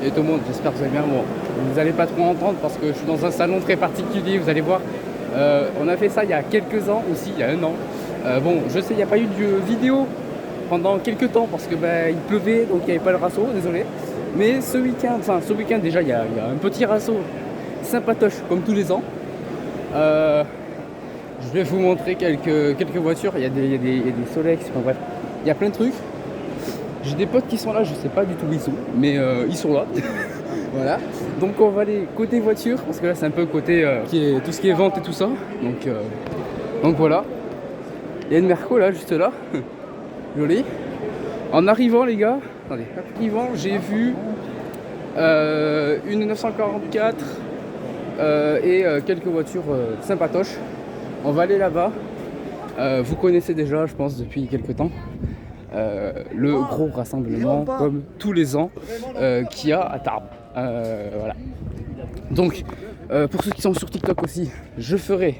Et tout le monde, j'espère que vous allez bien. Bon, vous n'allez pas trop entendre parce que je suis dans un salon très particulier, vous allez voir. On a fait ça il y a quelques ans aussi, il y a un an. Bon, je sais, il n'y a pas eu de vidéo pendant quelques temps parce que il pleuvait, donc il n'y avait pas le rasso, désolé. Mais ce week-end déjà, il y a un petit rasso sympatoche comme tous les ans. Je vais vous montrer quelques voitures. Il y a des Solex, enfin bref, il y a plein de trucs. J'ai des potes qui sont là, je sais pas du tout où ils sont, mais ils sont là. Voilà. Donc on va aller côté voiture, parce que là c'est un peu côté tout ce qui est vente et tout ça. Donc voilà. Il y a une Merco là, juste là. Joli. En arrivant les gars, attendez, en arrivant j'ai vu une 944 et quelques voitures sympatoches. On va aller là-bas. Vous connaissez déjà, je pense, depuis quelques temps. Le gros rassemblement comme tous les ans qu'il y a à Tarbes. Voilà. Donc pour ceux qui sont sur TikTok aussi, je ferai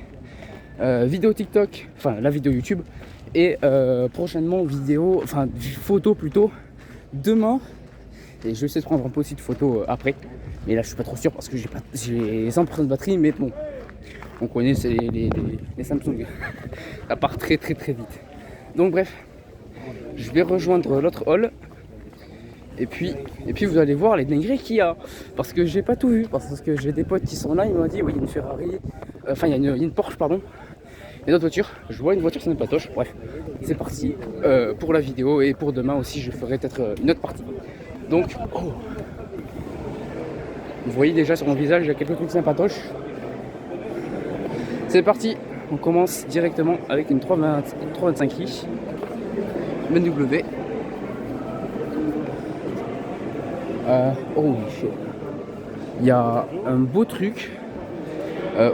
vidéo TikTok, enfin la vidéo YouTube et prochainement photo plutôt demain, et je vais essayer de prendre un peu aussi de photos après, mais là je suis pas trop sûr parce que j'ai 100% de batterie, mais bon, on connaît c'est les Samsung, ça part très vite. Donc bref, je vais rejoindre l'autre hall et puis vous allez voir les dingueries qu'il y a, parce que j'ai pas tout vu, parce que j'ai des potes qui sont là, ils m'ont dit oui il y a une Ferrari, enfin il y a une Porsche pardon, et d'autres voitures. Je vois une voiture, c'est une patoche, bref, c'est parti pour la vidéo, et pour demain aussi je ferai peut-être une autre partie. Donc vous voyez déjà sur mon visage il y a quelques trucs sympatoches. C'est parti, on commence directement avec une 325i BMW. Oh shit. Il y a un beau truc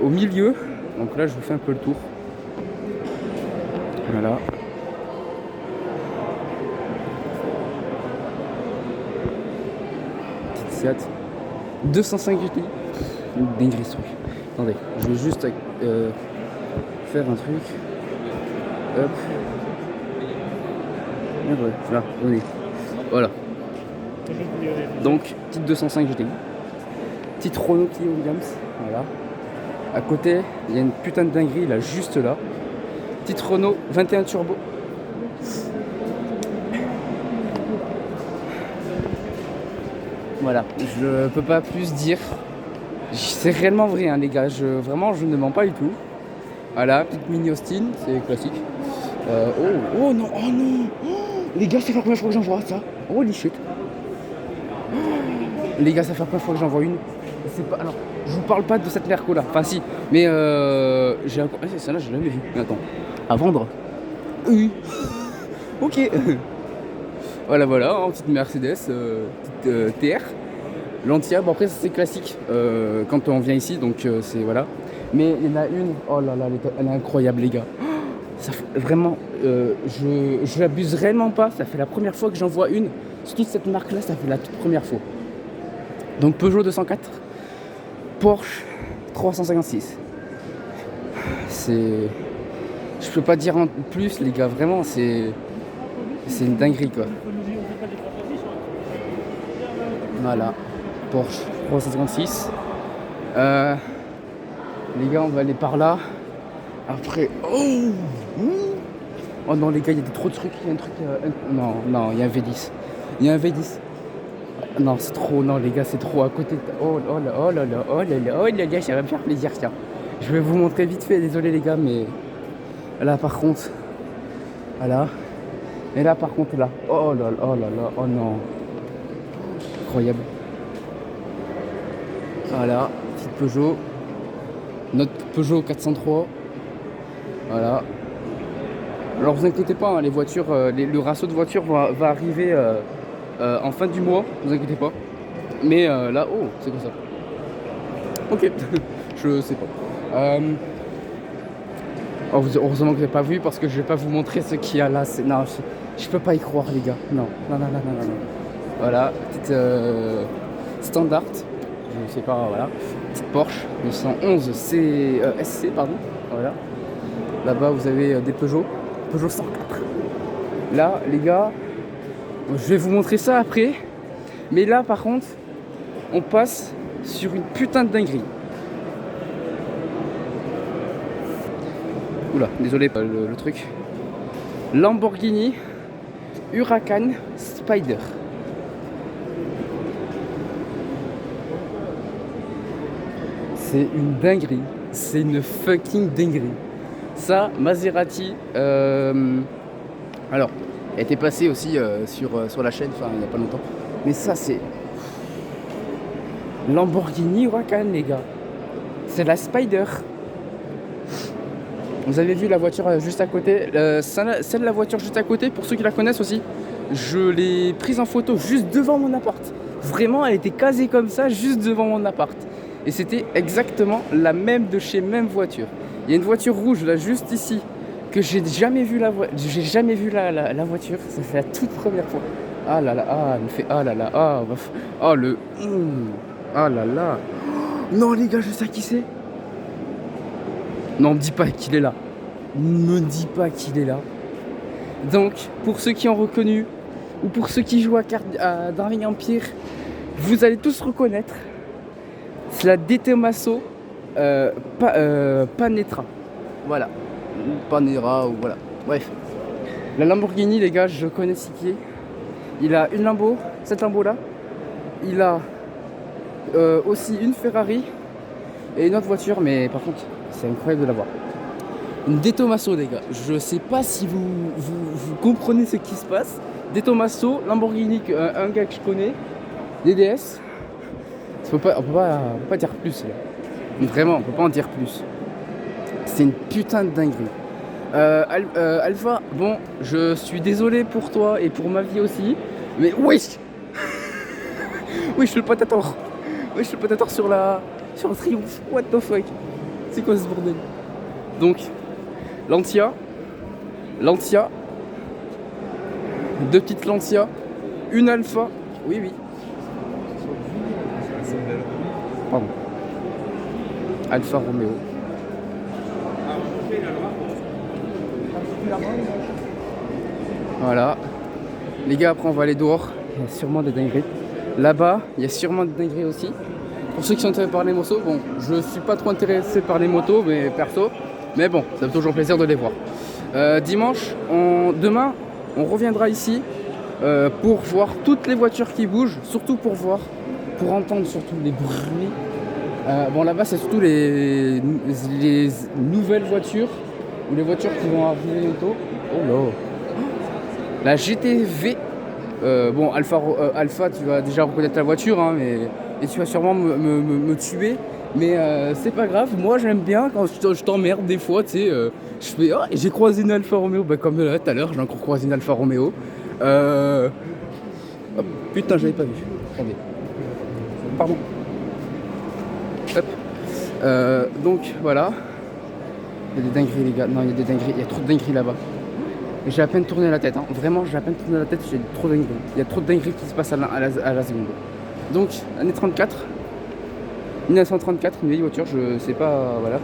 au milieu, donc là je vous fais un peu le tour. Voilà. Petite Seat 205 GTI. Une dinguerie ce truc. Attendez, je vais juste faire un truc. Hop. Merde, là, venez. Voilà. Donc, petite 205 GTI. Petite Renault Clio Williams. Voilà. À côté, il y a une putain de dinguerie là, juste là. Petite Renault 21 Turbo. Voilà, je peux pas plus dire. C'est réellement vrai, hein, les gars. Vraiment, je ne mens pas du tout. Voilà, petite Mini Austin, c'est classique. Oh non, oh non, oh, les gars, ça fait la première fois que j'en vois ça. Holy shit. Les gars, ça fait la première fois que j'en vois une. Alors, je vous parle pas de cette Merco là. Enfin, si, mais j'ai un. Celle-là, j'ai jamais vu. Mais attends, à vendre. Oui. Ok. Voilà, en petite Mercedes, petite TR. L'Antia, bon après c'est classique quand on vient ici, donc c'est voilà. Mais il y en a une, oh là là, elle est incroyable les gars. Ça fait, vraiment, je l'abuse réellement pas, ça fait la première fois que j'en vois une. Surtout cette marque là, ça fait la toute première fois. Donc Peugeot 204, Porsche 356. Je peux pas dire en plus les gars, vraiment c'est une dinguerie quoi. Voilà, Porsche 356. Les gars, on va aller par là. Après, oh non les gars, il y a trop de trucs. Il y a un truc, non, il y a un V10. Il y a un V10. Non, c'est trop, non les gars, c'est trop à côté. Oh là là, ça va me faire plaisir, tiens. Je vais vous montrer vite fait, désolé les gars, mais là par contre, voilà. Et là par contre, là, oh là là, oh non. Incroyable. Voilà, petite Peugeot. Notre Peugeot 403. Voilà. Alors vous inquiétez pas, hein, les voitures, le ratio de voitures va arriver en fin du mois, vous inquiétez pas. Mais là, oh, c'est quoi ça? Ok, je sais pas. Heureusement que vous n'avez pas vu parce que je vais pas vous montrer ce qu'il y a là. Non, je peux pas y croire les gars. Non. Voilà, petite standard, je sais pas, voilà. Petite Porsche 911 SC, pardon. Voilà. Là-bas vous avez des Peugeot 104. Là les gars, je vais vous montrer ça après. Mais là par contre, on passe sur une putain de dinguerie. Oula, désolé le truc. Lamborghini Huracan Spider. C'est une dinguerie. C'est une fucking dinguerie. Ça, Maserati. Alors, elle était passée aussi sur la chaîne, enfin il n'y a pas longtemps. Mais ça, c'est Lamborghini Huracan, les gars. C'est la Spider. Vous avez vu la voiture juste à côté. Celle de la voiture juste à côté, pour ceux qui la connaissent aussi, je l'ai prise en photo juste devant mon appart. Vraiment, elle était casée comme ça, juste devant mon appart. Et c'était exactement la même de chez même voiture. Il y a une voiture rouge là, juste ici, que j'ai jamais vu la voiture. Ça fait la toute première fois. Ah là là, ah, elle me fait ah là là, ah, ah le. Ah là là. Non les gars, je sais qui c'est. Non, me dis pas qu'il est là. Ne me dis pas qu'il est là. Donc, pour ceux qui ont reconnu, ou pour ceux qui jouent à Darwin Empire, vous allez tous reconnaître. C'est la Détomaso Panera. Voilà. Panera, ou voilà. Bref. La Lamborghini, les gars, je connais ce qui est. Il a une Lambo, cette Lambo là. Il a aussi une Ferrari et une autre voiture, mais par contre, c'est incroyable de l'avoir. Une Détomaso, les gars. Je sais pas si vous comprenez ce qui se passe. Détomaso, Lamborghini, un gars que je connais, DDS. On peut pas dire plus là. Vraiment, on peut pas en dire plus. C'est une putain de dinguerie. Alpha, bon, je suis désolé pour toi et pour ma vie aussi, mais wesh. Wesh le patator. Wesh le patator sur le Triomphe. What the fuck. C'est quoi ce bordel? Donc, Lancia, deux petites Lancia, une Alpha, oui. Pardon. Alfa Romeo. Voilà. Les gars, après on va aller dehors. Il y a sûrement des dingueries. Là-bas, il y a sûrement des dingueries aussi. Pour ceux qui sont intéressés par les motos, bon, je suis pas trop intéressé par les motos, mais perso. Mais bon, ça fait toujours plaisir de les voir. Dimanche, demain, on reviendra ici pour voir toutes les voitures qui bougent, surtout pour entendre surtout les bruits. Bon, là-bas, c'est surtout les nouvelles voitures ou les voitures qui vont arriver bientôt. Oh là, la GTV. Bon, Alpha, tu vas déjà reconnaître la voiture, hein, et tu vas sûrement me tuer. Mais c'est pas grave, moi j'aime bien quand je t'emmerde des fois, tu sais. Je fais, oh, j'ai croisé une Alfa Romeo, bah, comme là tout à l'heure, j'ai encore croisé une Alfa Romeo. Oh, putain, j'avais pas vu. Attendez. Pardon. Hop. Donc voilà. Il y a des dingueries, les gars. Non, il y a des dingueries. Il y a trop de dingueries là-bas. J'ai à peine tourné la tête. Hein. Vraiment, j'ai à peine tourné la tête. J'ai trop de dingueries. Il y a trop de dingueries qui se passent à la seconde. Donc, année 34. 1934, une vieille voiture. Je sais pas. Voilà.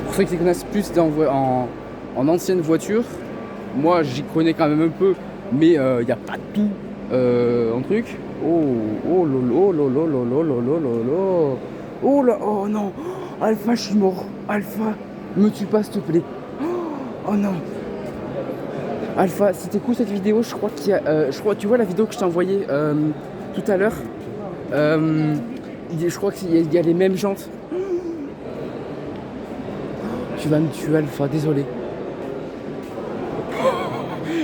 Pour ceux qui connaissent plus en ancienne voiture, moi j'y connais quand même un peu. Mais il n'y a pas tout en truc. Oh lolo, lolo, lolo, lolo, lolo. Oh là, oh non. Alpha, je suis mort. Alpha, me tue pas s'il te plaît. Oh non. Alpha, si t'écoutes cette vidéo, je crois qu'il y a, tu vois la vidéo que je t'ai envoyée tout à l'heure. Je crois qu'il y a les mêmes jantes. Tu vas me tuer, Alpha, désolé.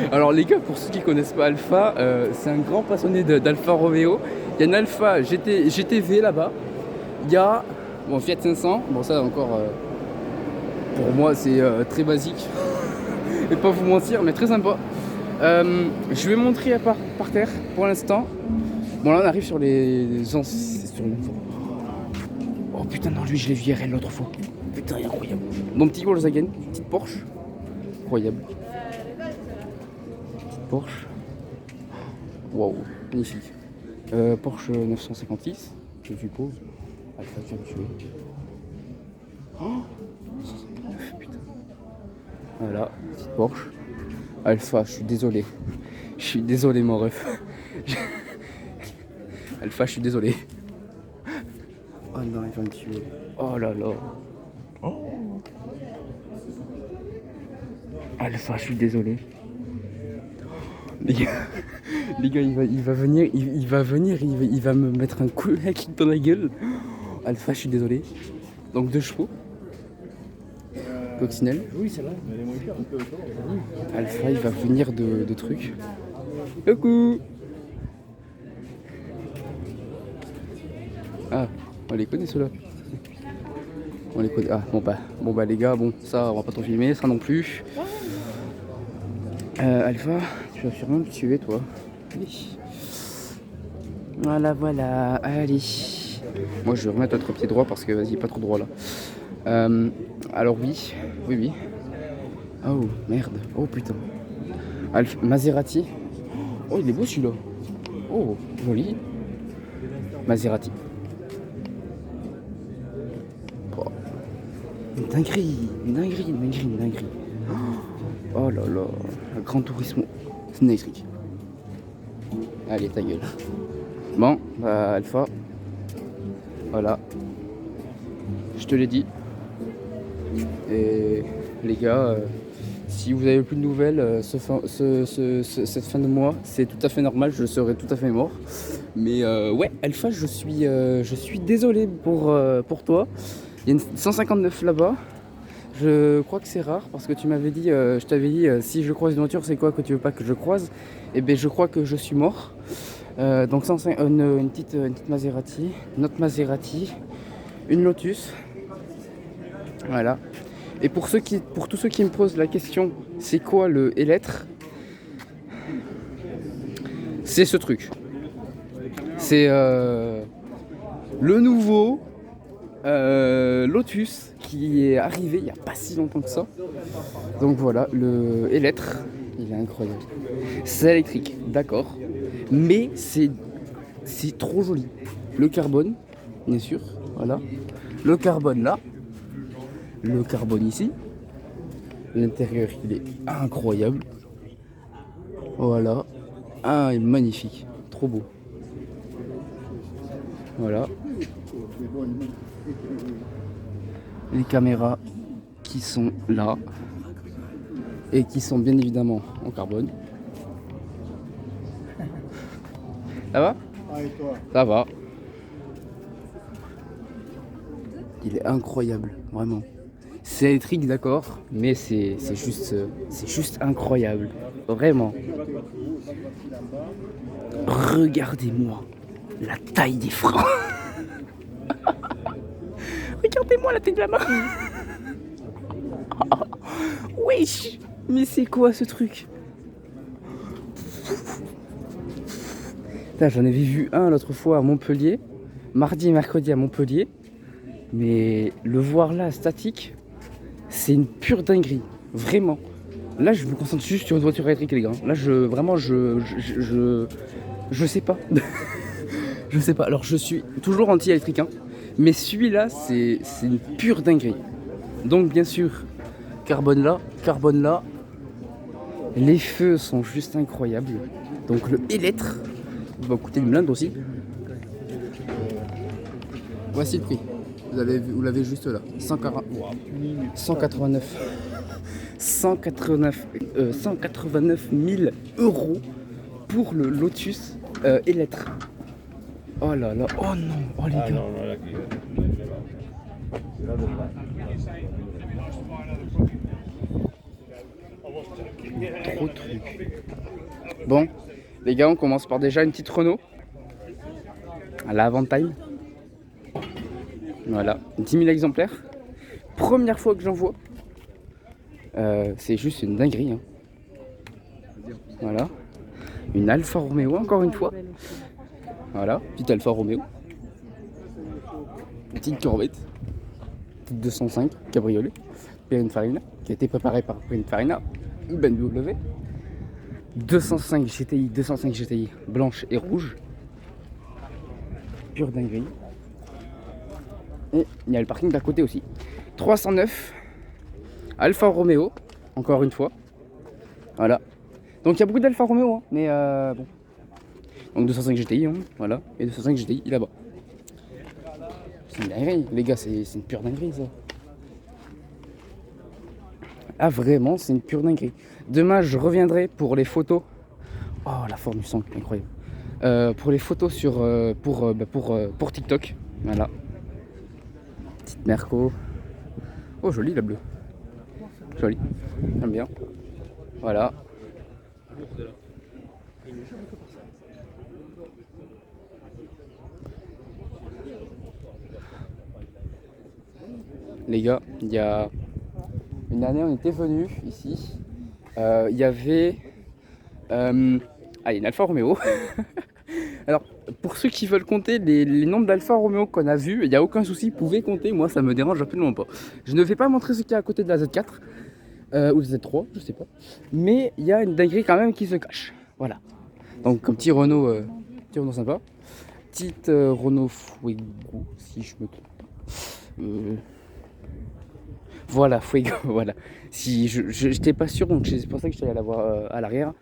Alors les gars, pour ceux qui connaissent pas Alpha, c'est un grand passionné d'Alfa Romeo. Il y a une Alpha GTV là-bas. Il y a bon, Fiat 500. Bon, ça encore, pour moi, c'est très basique. Je vais pas vous mentir, mais très sympa. Je vais montrer par terre pour l'instant. Bon, là on arrive sur les anciens. Oh putain, non, lui je l'ai vu IRL l'autre fois. Putain, incroyable. Mon petit Volkswagen, petite Porsche. Incroyable. Petite Porsche. Waouh, magnifique. Porsche 956, je suppose. Alpha qui a tué. Oh, 159, putain. Voilà, petite Porsche. Alpha, je suis désolé. Je suis désolé, mon ref. Alpha, je suis désolé. Oh non, il va me tuer. Oh là là. Alpha, je suis désolé. Les gars, il va venir, il va me mettre un coup de kick dans la gueule. Alpha, je suis désolé. Donc 2 chevaux. Coccinelle. Oui, c'est vrai. Alpha, il va venir de trucs. Coucou. Ah, on les connaît ceux-là. On les connaît. Ah, bon bah les gars, bon, ça, on va pas trop filmer, ça non plus. Alpha, tu vas sûrement me tuer, toi. Allez. Voilà, allez. Moi, je vais remettre notre pied droit parce que, vas-y, pas trop droit là. Alors oui. Oh, merde. Oh, putain. Maserati. Oh, il est beau celui-là. Oh, joli. Maserati. Oh. Une dinguerie. Oh là là. Le Gran Turismo. C'est une électrique. Allez, ta gueule. Bon, bah, Alpha. Voilà. Je te l'ai dit. Et les gars, si vous avez plus de nouvelles cette fin de mois, c'est tout à fait normal, je serai tout à fait mort. Mais ouais, Alpha, je suis désolé pour toi. Il y a une 159 là-bas. Je crois que c'est rare parce que tu m'avais dit, je t'avais dit, si je croise une voiture, c'est quoi que tu veux pas que je croise? Et bien, je crois que je suis mort. Donc une petite Maserati, une autre Maserati, une Lotus. Voilà. Et pour tous ceux qui me posent la question, c'est quoi le Elettre? C'est ce truc. C'est le nouveau Lotus qui est arrivé il n'y a pas si longtemps que ça. Donc voilà, le Elettre, il est incroyable. C'est électrique, d'accord. Mais c'est trop joli. Le carbone, bien sûr, voilà. Le carbone là. Le carbone ici. L'intérieur, il est incroyable. Voilà. Ah, il est magnifique. Trop beau. Voilà. Les caméras qui sont là. Et qui sont bien évidemment en carbone. Ça va? Ça va. Il est incroyable, vraiment. C'est électrique, d'accord, mais c'est juste incroyable, vraiment. Regardez-moi la taille des freins. Regardez-moi la taille de la main. Wesh, mais c'est quoi ce truc? J'en avais vu un l'autre fois à Montpellier, mardi et mercredi à Montpellier, mais le voir là statique, c'est une pure dinguerie, vraiment. Là, je me concentre juste sur une voiture électrique, les gars. Là, je sais pas. Je sais pas. Alors, je suis toujours anti-électrique, hein, mais celui-là, c'est une pure dinguerie. Donc, bien sûr, carbone là. Les feux sont juste incroyables. Donc, le Elettre va coûter une blinde aussi. Voici le prix. Vous l'avez juste là. 189 000 euros pour le Lotus Elettre. Oh là là, oh non, oh les gars. Trop de trucs. Bon, les gars, on commence par déjà une petite Renault. À la Avantime. Voilà, 10 000 exemplaires. Première fois que j'en vois. C'est juste une dinguerie. Hein. Voilà. Une Alfa Romeo, encore une fois. Voilà, petite Alfa Romeo. Petite Corvette. Petite 205 cabriolet. Pininfarina, qui a été préparée par Pininfarina. BMW. 205 GTI, blanche et rouge. Pure dinguerie. Et il y a le parking d'à côté aussi. 309 Alfa Romeo, encore une fois. Voilà. Donc il y a beaucoup d'Alfa Romeo, hein, mais bon. Donc 205 GTI, hein, voilà. Et 205 GTI là-bas. C'est une dinguerie, les gars, c'est une pure dinguerie ça. Ah vraiment, c'est une pure dinguerie. Demain, je reviendrai pour les photos. Oh, la forme du sang, incroyable. Pour les photos pour TikTok. Voilà. Petite Merco. Oh, joli la bleue. Joli. J'aime bien. Voilà. Les gars, il y a une année, on était venus ici. Il y avait une Alfa Romeo. Alors, pour ceux qui veulent compter les nombres d'Alfa Romeo qu'on a vus, il n'y a aucun souci, vous pouvez compter. Moi, ça me dérange absolument pas. Je ne vais pas montrer ce qu'il y a à côté de la Z4 ou la Z3, je sais pas. Mais il y a une dinguerie quand même qui se cache. Voilà. Donc, un petit Renault sympa. Petite Renault Fuego, si je me trompe pas. Voilà, Fuego, voilà. Si j'étais pas sûr, donc c'est pour ça que je suis allé la voir à l'arrière.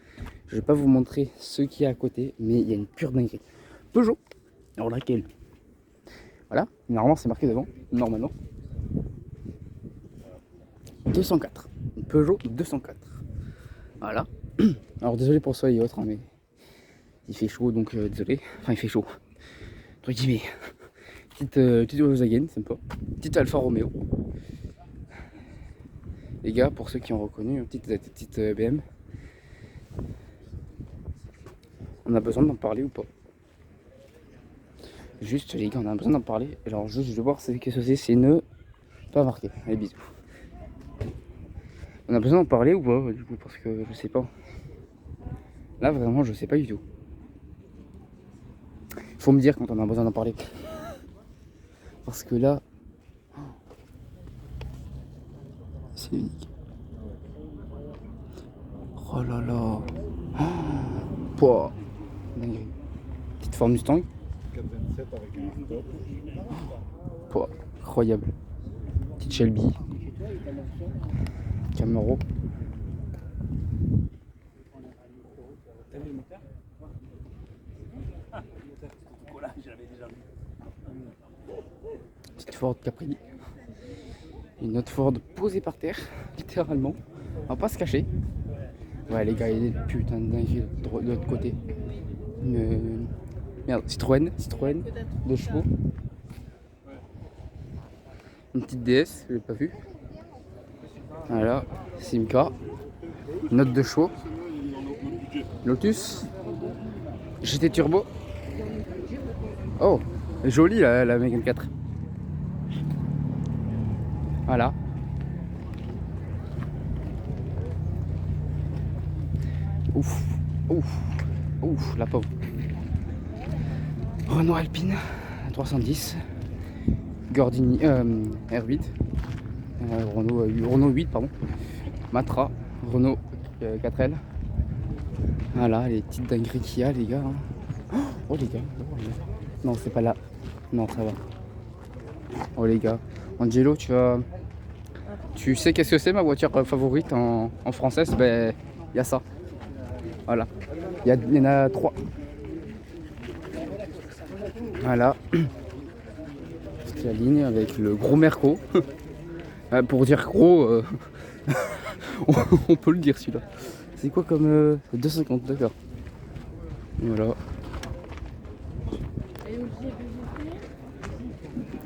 Je vais pas vous montrer ce qu'il y a à côté, mais il y a une pure dinguerie. Peugeot. Alors laquelle? Voilà, normalement c'est marqué devant, normalement. 204. Peugeot 204. Voilà. Alors désolé pour ça et autres, hein, mais il fait chaud, donc désolé. Enfin, il fait chaud. Entre guillemets. Petite Volkswagen, sympa. Petite Alfa Romeo. Les gars, pour ceux qui ont reconnu, une petite BM. On a besoin d'en parler ou pas? Juste, les gars, on a besoin d'en parler. Alors, juste, je vais voir ce que c'est une. Pas marqué. Allez, bisous. On a besoin d'en parler ou pas, du coup, parce que je sais pas. Là, vraiment, je sais pas du tout. Faut me dire quand on a besoin d'en parler. Parce que là. C'est unique. Oh là là. Pouah. Dinguerie. Petite forme Mustang. 427 avec un stop. Pouah. Incroyable. Petite Shelby. Camaro. Petite Ford Capri. Une autre Ford posée par terre, littéralement. On va pas se cacher. Ouais, les gars, il y a des putains de dingueries de l'autre côté. Merde, Citroën, 2 chevaux. Une petite DS, je l'ai pas vu. Voilà, Simca. Une autre 2 chevaux. Lotus. GT Turbo. Oh, jolie la Mégane 4. Voilà. Ouf, la pauvre. Renault Alpine 310. Gordini R8. Renault 8, pardon. Matra. Renault 4L. Voilà les petites dingueries qu'il y a, les gars. Oh les gars. Non, c'est pas là. Non, ça va. Oh les gars. Angelo, tu sais qu'est-ce que c'est ma voiture favorite en française? Ben, il y a ça. Voilà. Il y en a 3. Voilà. C'est la ligne avec le gros Merco. Pour dire gros, on peut le dire celui-là. C'est quoi comme 250, d'accord. Voilà.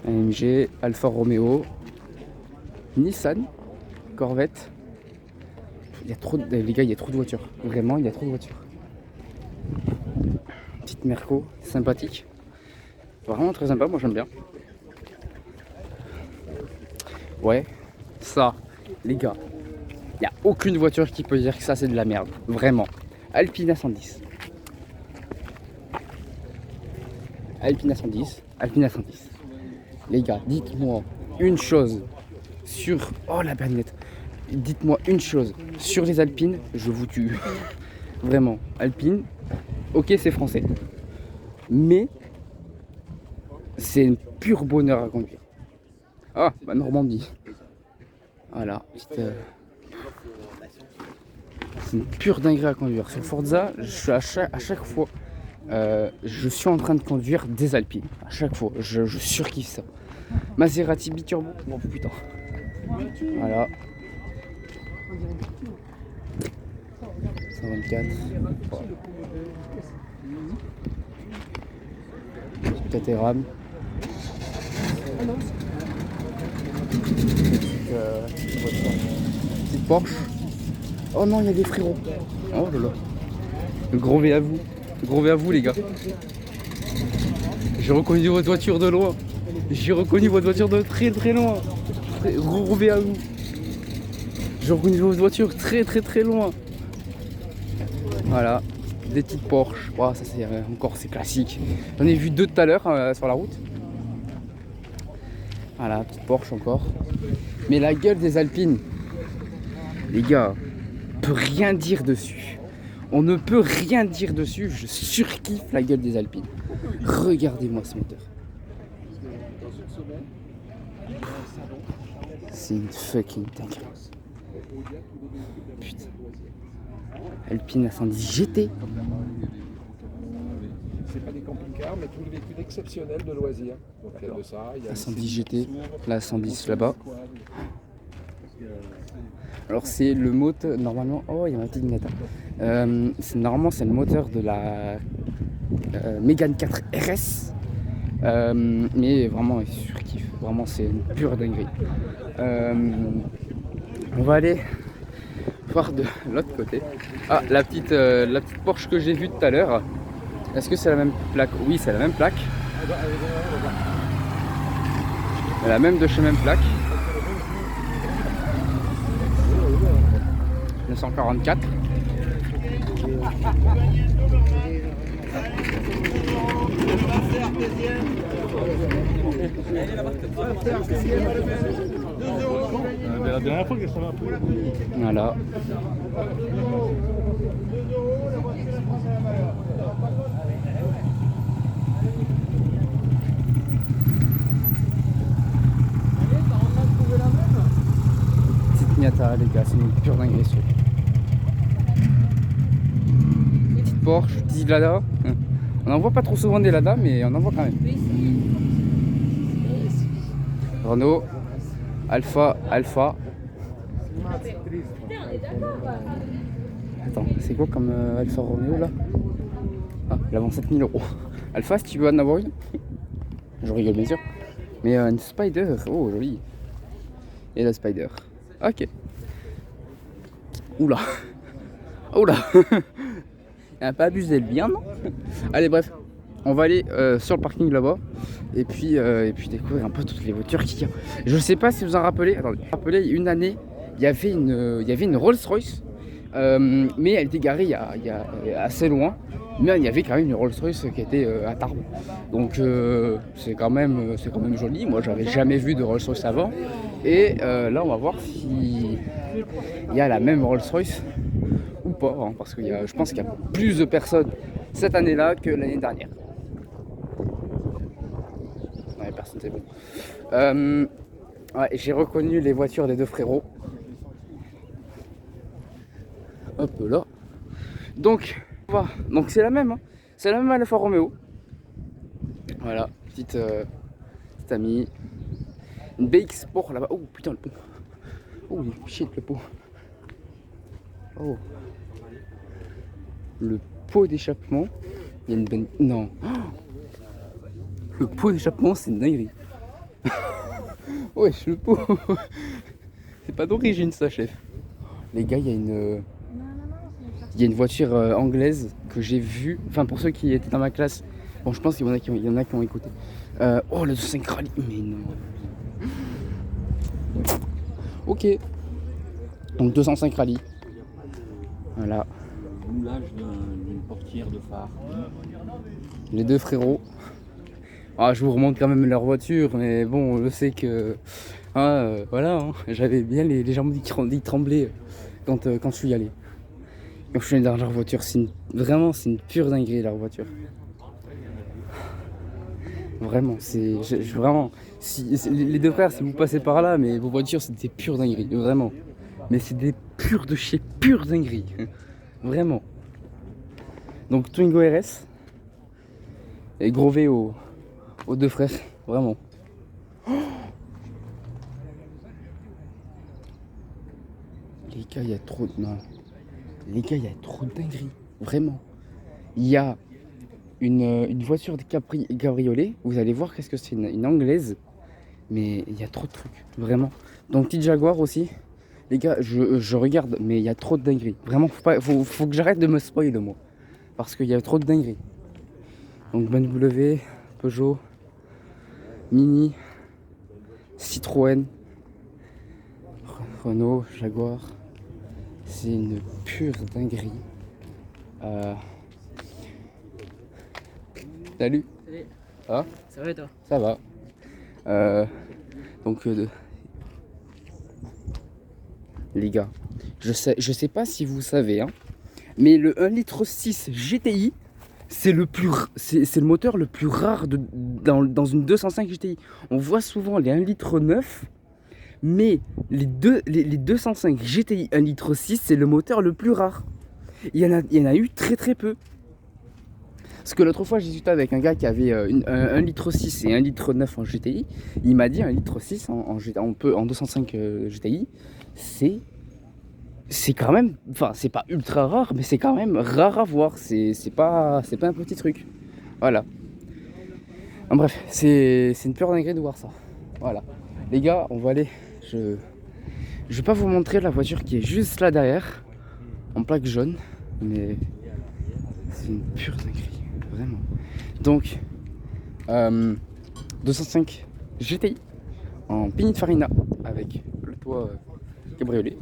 AMG, Alfa Romeo, Nissan, Corvette. Il y a trop de... Les gars, il y a trop de voitures. Vraiment, il y a trop de voitures. Petite Merco, sympathique. Vraiment très sympa, moi j'aime bien. Ouais, ça, les gars, il n'y a aucune voiture qui peut dire que ça c'est de la merde. Vraiment. Alpine A110. Alpine A110. Alpine A110. Les gars, dites-moi une chose sur... Oh la bagnette. Dites-moi une chose sur les Alpines, je vous tue. Vraiment, Alpine, ok c'est français. Mais c'est un pur bonheur à conduire. Ah, bah Normandie. Voilà, c'est une pure dinguerie à conduire. Sur Forza, je suis à chaque fois Je suis en train de conduire des Alpines. À chaque fois, je surkiffe ça. Maserati biturbo. Oh putain. Voilà. 124. Voilà. Caterham. Petite Porsche. Oh non, il y a des frérots. Oh là là. Le gros V à vous. Le gros V à vous, les gars. J'ai reconnu votre voiture de loin. J'ai reconnu votre voiture de très très loin. Gros V à vous. J'ai reconnu votre voiture très très très loin. Voilà. Des petites Porsche. Oh, ça c'est encore c'est classique. J'en ai vu deux tout à l'heure sur la route. Voilà, petite Porsche encore. Mais la gueule des Alpines, les gars, on peut rien dire dessus. On ne peut rien dire dessus. Je surkiffe la gueule des Alpines. Regardez-moi ce moteur. C'est une fucking dinguerie. Putain. Alpine à 110 GT. C'est pas des camping-cars, mais tous les véhicules exceptionnels de loisirs. Donc il y a de ça. Il y a la 110 GT, la 110 là-bas. Alors c'est le moteur, normalement, oh il y a ma petite lunette. Normalement c'est le moteur de la Mégane 4 RS. Mais vraiment je surkiffe, vraiment c'est une pure dinguerie. On va aller voir de l'autre côté. Ah, la petite Porsche que j'ai vue tout à l'heure. Est-ce que c'est la même plaque? Oui, c'est la même plaque. La même de chez même plaque. 944. La dernière fois qu'elle s'en va un peu. Voilà. Petite Miata les gars, c'est une pure dinguerie. Petite Porsche, petite Lada. On en voit pas trop souvent des Lada, mais on en voit quand même. Renault, Alpha. Attends, c'est quoi comme Alpha Romeo là? Ah, il a 27 000 €. Alpha, si tu veux en avoir une. Je rigole bien sûr. Mais une Spider, oh joli. Et la Spider. Ok. Oula. Oula. Il a pas abusé le bien, non? Allez, bref. On va aller sur le parking là-bas. Et puis découvrir un peu toutes les voitures qu'il y a. Je sais pas si vous en rappelez. Attendez. Rappelez, une année, il y avait une Rolls-Royce. Mais elle était garée il y a assez loin. Mais il y avait quand même une Rolls-Royce qui était à Tarbes. Donc c'est quand même joli. Moi j'avais jamais vu de Rolls-Royce avant. Et là on va voir s'il y a la même Rolls-Royce ou pas. Hein, parce que je pense qu'il y a plus de personnes cette année-là que l'année dernière. Ouais, personne c'est bon. Ouais, j'ai reconnu les voitures des deux frérots. Hop là. Donc c'est la même, hein. C'est la même Alfa Romeo. Voilà, petite amie. Une BX Sport là-bas. Oh putain le pot. Oh shit le pot. Oh. Le pot d'échappement. Il y a une non. Oh. Le pot d'échappement c'est une dinguerie. Wesh le pot. C'est pas d'origine ça chef. Les gars, il y a une voiture anglaise que j'ai vue. Enfin, pour ceux qui étaient dans ma classe, bon, je pense qu'il y en a qui ont écouté. Oh, le 5 Rally, mais non. Ok. Donc 205 Rally. Voilà. Moulage d'une portière de phare. Les deux frérots. Ah, je vous remonte quand même leur voiture, mais bon, je sais que. Voilà, hein, j'avais bien les jambes qui tremblaient quand je suis allé. Quand je suis allé dans leur voiture, vraiment, c'est une pure dinguerie leur voiture. Vraiment, vraiment. Les deux frères, si vous passez par là, mais vos voitures, c'est des pures dingueries, vraiment. Mais c'est des pures de chez pure dinguerie, vraiment. Donc Twingo RS, Et gros V aux deux frères, vraiment. Les gars, il y a trop de... Non. Les gars, il y a trop de dingueries. Vraiment. Il y a une voiture de cabriolet. Vous allez voir qu'est-ce que c'est, une anglaise. Mais il y a trop de trucs. Vraiment. Donc, petite Jaguar aussi. Les gars, je regarde, mais il y a trop de dingueries. Vraiment, faut que j'arrête de me spoiler, moi. Parce qu'il y a trop de dingueries. Donc, BMW, Peugeot, Mini, Citroën, Renault, Jaguar. C'est une pure dinguerie. Salut. Salut. Ça va? Ça va et toi? Ça va. Donc, les gars, je sais pas si vous savez, hein, mais le 1,6 litre GTI, c'est le moteur le plus rare dans une 205 GTI. On voit souvent les 1,9 litre, mais les 205 GTI 1,6 litre, c'est le moteur le plus rare. Il y en a eu très peu. Parce que l'autre fois, j'ai discuté avec un gars qui avait 1,6 litre et 1,9 litre en GTI. Il m'a dit 1,6 litre en 205 GTI, c'est quand même, enfin, c'est pas ultra rare, mais c'est quand même rare à voir. C'est pas un petit truc. Voilà. En bref, c'est une pure dinguerie de voir ça. Voilà. Les gars, on va aller. Je vais pas vous montrer la voiture qui est juste là derrière, en plaque jaune, mais c'est une pure dinguerie. Vraiment. Donc, 205 GTI en Pininfarina avec le toit cabriolet.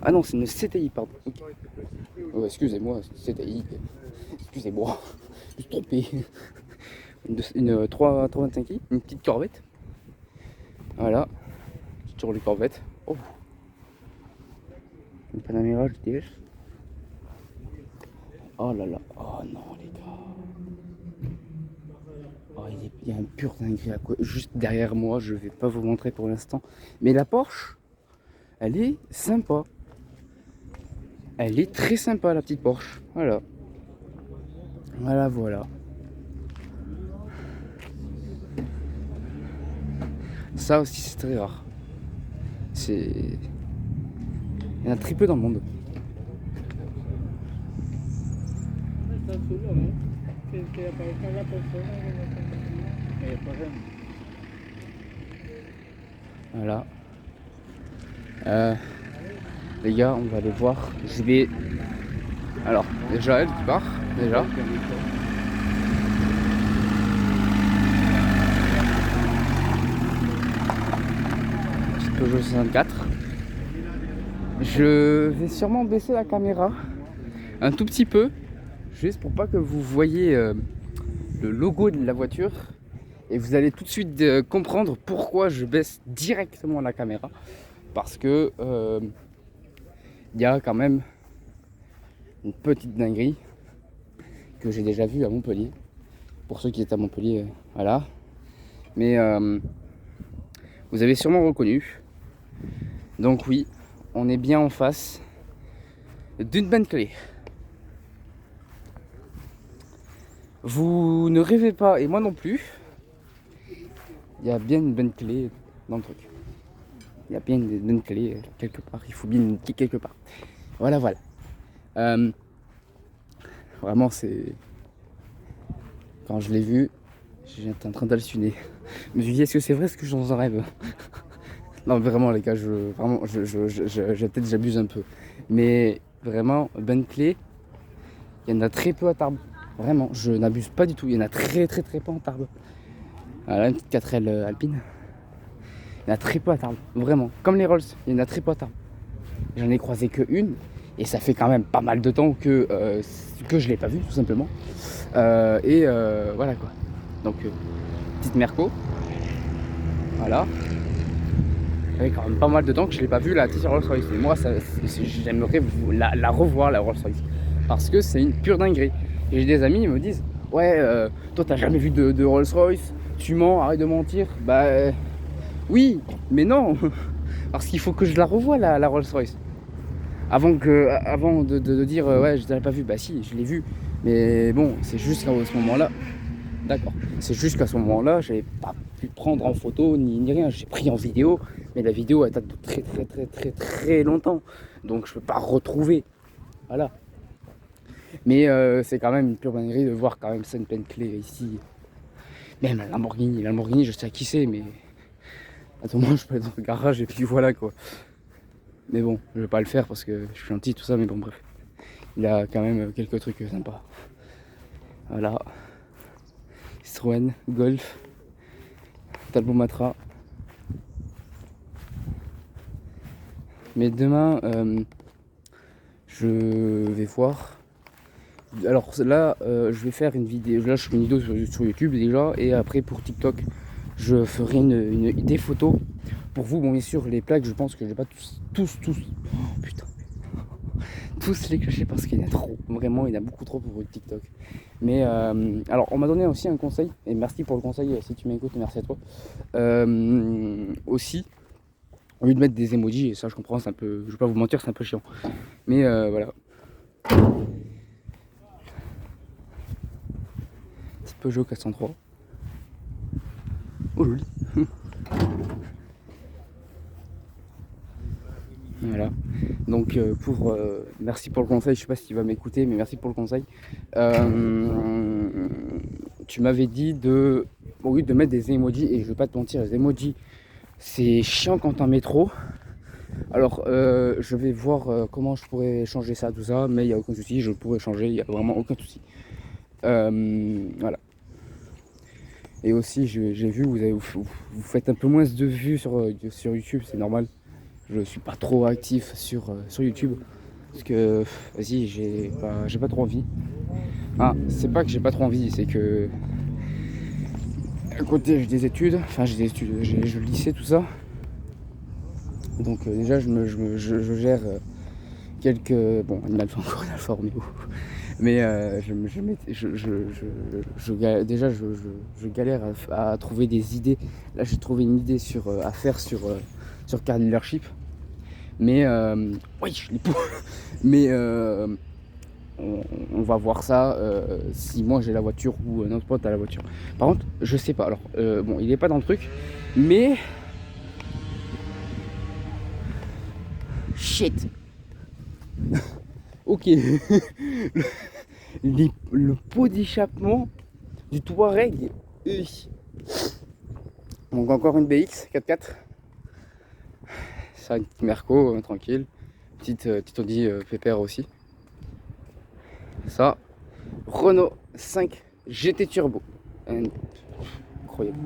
Ah non, c'est une CTI, pardon. Okay. Oh, excusez-moi, CTI. Excusez-moi, je me suis trompé. Une 325i, une petite Corvette. Voilà, toujours les Corvettes. Oh, une Panamera GTS. Oh là là, oh non les gars. Oh, il y a un pur dinguerie à quoi. Juste derrière moi, je vais pas vous montrer pour l'instant. Mais la Porsche, elle est sympa. Elle est très sympa, la petite Porsche. Voilà. Voilà. Ça aussi, c'est très rare. Il y en a très peu dans le monde. Voilà. Les gars, on va aller voir. Je vais. Alors, déjà elle qui part. Déjà. Petite Peugeot 64. Je vais sûrement baisser la caméra un tout petit peu, juste pour pas que vous voyez le logo de la voiture. Et vous allez tout de suite comprendre pourquoi je baisse directement la caméra. Parce que il y a quand même une petite dinguerie que j'ai déjà vue à Montpellier. Pour ceux qui étaient à Montpellier, voilà. Mais vous avez sûrement reconnu. Donc oui, on est bien en face d'une Bentley. Vous ne rêvez pas, et moi non plus. Il y a bien une Bentley dans le truc. Il y a bien une Bentley quelque part. Il faut bien une petite quelque part. Voilà. Vraiment, c'est... Quand je l'ai vu, j'étais en train d'halluciner. Je me suis dit, est-ce que c'est vrai ce que j'en rêve? Non, vraiment, les gars, peut-être j'abuse un peu. Mais vraiment, Bentley, il y en a très peu à Tarbes. Vraiment, je n'abuse pas du tout. Il y en a très peu en Tarbes. Voilà, une petite 4L alpine. Il y en a très peu à Tarbes. Vraiment, comme les Rolls, il y en a très peu à Tarbes. J'en ai croisé que une. Et ça fait quand même pas mal de temps que je l'ai pas vue, tout simplement. Voilà quoi. Donc, petite Merco. Voilà. Ça fait quand même pas mal de temps que je l'ai pas vue, la petite Rolls-Royce. Et moi, j'aimerais la revoir, la Rolls-Royce. Parce que c'est une pure dinguerie. Et j'ai des amis, ils me disent, ouais, toi t'as jamais vu de Rolls-Royce, tu mens, arrête de mentir. Bah oui, mais non. Parce qu'il faut que je la revoie, la Rolls-Royce. Avant de dire ouais, je l'ai pas vue, bah si, je l'ai vue Mais bon, c'est juste qu'à ce moment-là, d'accord. C'est juste qu'à ce moment-là, j'avais pas pu prendre en photo ni rien. J'ai pris en vidéo, mais la vidéo elle date de très longtemps. Donc je peux pas retrouver. Voilà. Mais c'est quand même une pure dinguerie de voir quand même ça une pleine clé ici. Même la Lamborghini, je sais à qui c'est, mais attends, moi je peux aller dans le garage et puis voilà quoi. Mais bon, je vais pas le faire parce que je suis gentil tout ça, mais bon bref. Il a quand même quelques trucs sympas. Voilà. Citroën, Golf, Talbot Matra. Mais demain, je vais voir. Alors là, je vais faire une vidéo. Là, je fais une vidéo sur YouTube déjà, et après pour TikTok, je ferai des photos pour vous. Bon, bien sûr, les plaques, je pense que je vais pas tous. Oh, putain. Tous les cacher parce qu'il y en a trop. Vraiment, il y en a beaucoup trop pour TikTok. Mais alors, on m'a donné aussi un conseil, et merci pour le conseil si tu m'écoutes, merci à toi. Aussi, au lieu de mettre des emojis, et ça je comprends, c'est un peu, je vais pas vous mentir, c'est un peu chiant. Mais voilà. Petit Peugeot 403. Oh joli. Voilà. Donc merci pour le conseil, je sais pas s'il va m'écouter, mais merci pour le conseil. Tu m'avais dit de, au lieu de mettre des emojis, et je vais pas te mentir, les emojis c'est chiant quand t'en mets trop. Alors je vais voir comment je pourrais changer ça, tout ça, mais il n'y a aucun souci, je pourrais changer, il n'y a vraiment aucun souci. Voilà. Et aussi j'ai vu, vous faites un peu moins de vues sur YouTube, c'est normal. Je suis pas trop actif sur YouTube parce que vas-y, j'ai pas trop envie. Ah, c'est pas que j'ai pas trop envie, c'est que à côté j'ai des études, j'ai le lycée, tout ça. Donc déjà je gère quelques, bon, Animal Farm, encore Animal Farm, mais déjà je galère à trouver des idées. Là j'ai trouvé une idée à faire sur Car Dealership. Mais oui, je l'ai pas. Mais on va voir ça si moi j'ai la voiture ou notre pote a la voiture. Par contre, je sais pas. Alors bon, il est pas dans le truc, mais shit. Ok. Le pot d'échappement du Touareg. Donc encore une BX 4x4. Ça, une petite Merco, tranquille. Petite Audi pépère aussi. Ça, Renault 5 GT Turbo. Incroyable.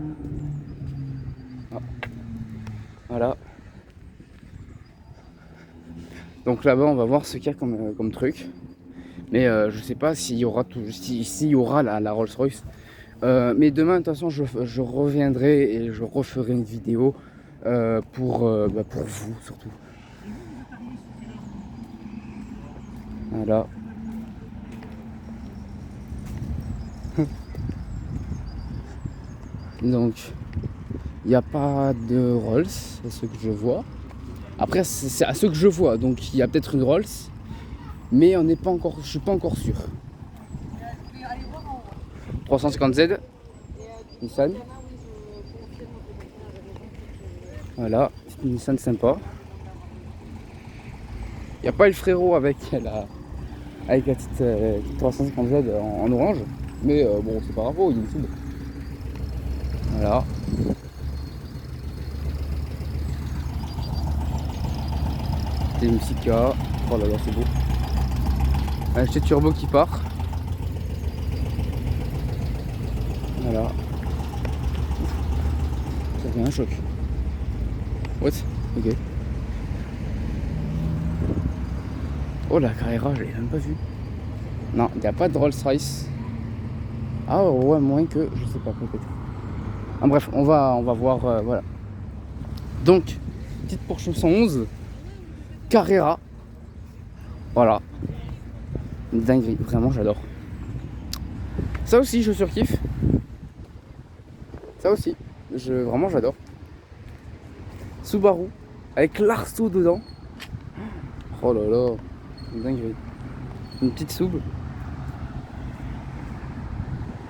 Ah. Voilà. Donc là-bas, on va voir ce qu'il y a comme truc. Mais je sais pas s'il y aura s'il y aura la Rolls Royce. Mais demain, de toute façon, je reviendrai et je referai une vidéo pour vous surtout. Voilà. Donc, il n'y a pas de Rolls, à ce que je vois. Après, c'est à ce que je vois, donc il y a peut-être une Rolls, mais on n'est pas encore, je suis pas encore sûr. 350Z, Nissan. Voilà, c'est une Nissan sympa. Il n'y a pas le frérot avec la petite 350Z en orange, mais bon, c'est pas grave, il est sous. Voilà. C'est une Sika. Oh là là, c'est beau. Un GT Turbo qui part. Voilà. Ça fait un choc. What? Ok. Oh la Carrera, je l'ai même pas vue. Non, il n'y a pas de Rolls Royce. Ah ouais, moins que, je sais pas, peut-être. Ah, bref, on va voir, voilà. Donc, petite Porsche 911, Carrera. Voilà. Une dinguerie, vraiment j'adore. Ça aussi, je surkiffe. Ça aussi, vraiment j'adore. Subaru, avec l'arceau dedans. Oh là là, une dinguerie. Une petite sub.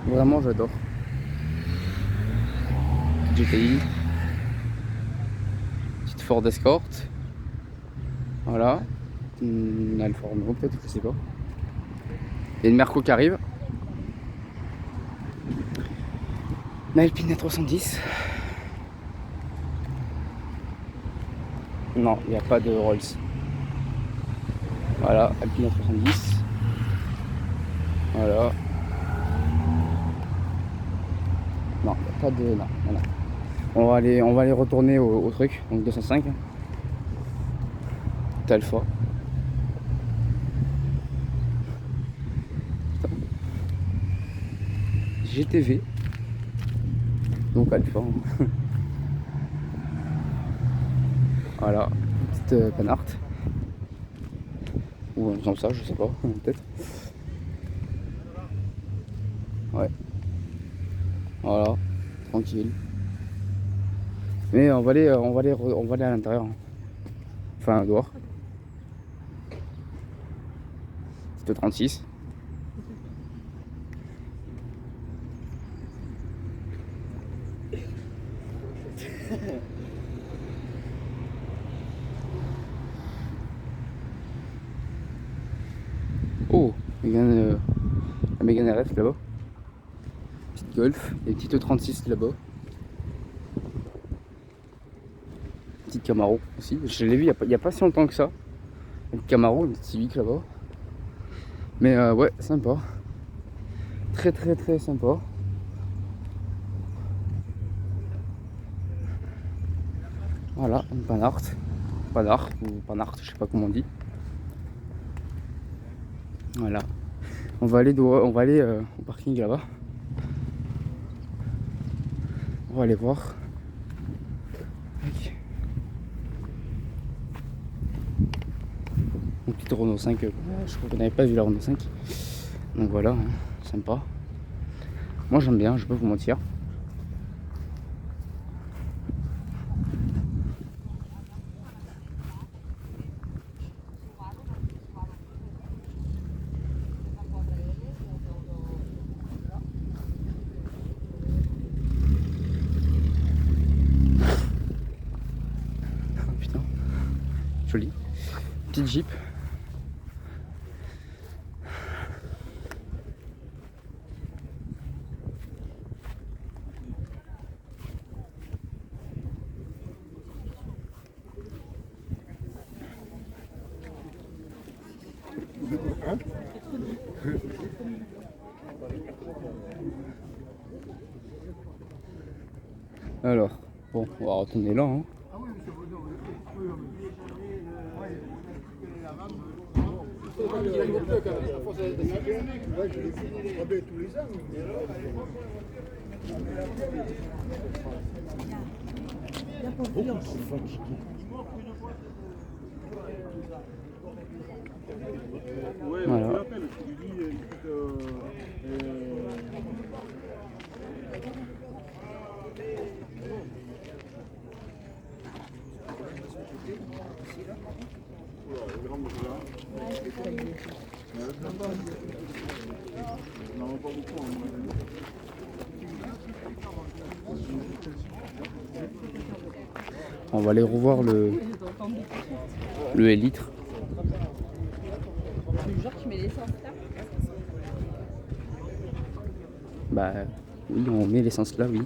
Vraiment, j'adore. GTI. Petite Ford Escort. Voilà. Une Alfa Romeo peut-être, je sais pas. Il y a une Merco qui arrive. Une Alpine A310. Non, il n'y a pas de Rolls. Voilà, Alpine A310. Voilà. Non, il n'y a pas de. Non, voilà. On va aller retourner au truc, donc 205. Alpha. GTV. Donc Alpha. Voilà, petite Panhard. Ou comme ça, je sais pas, peut-être. Ouais. Voilà, tranquille. Mais on va aller à l'intérieur. Enfin, dehors. C'était 36. Oh, la Mégane RS là-bas. Petite Golf, et petite E36 là-bas. Petite Camaro aussi. Je l'ai vu il y a pas si longtemps que ça. Une Camaro, une petite Civic là-bas. Mais ouais, sympa. Très très très sympa. Voilà, une Panhard. Panhard ou Panhard, je sais pas comment on dit. Voilà. On va aller au parking là-bas. On va aller voir. Une petite Renault 5. Je crois qu'on n'avait pas vu la Renault 5. Donc voilà, hein, sympa. Moi j'aime bien, je peux vous mentir. Putain, joli. Petite Jeep. Alors, bon, on va retourner là. Hein. Voilà. On va aller revoir le litre. Le genre tu mets l'essence là? Bah oui, on met l'essence là, oui.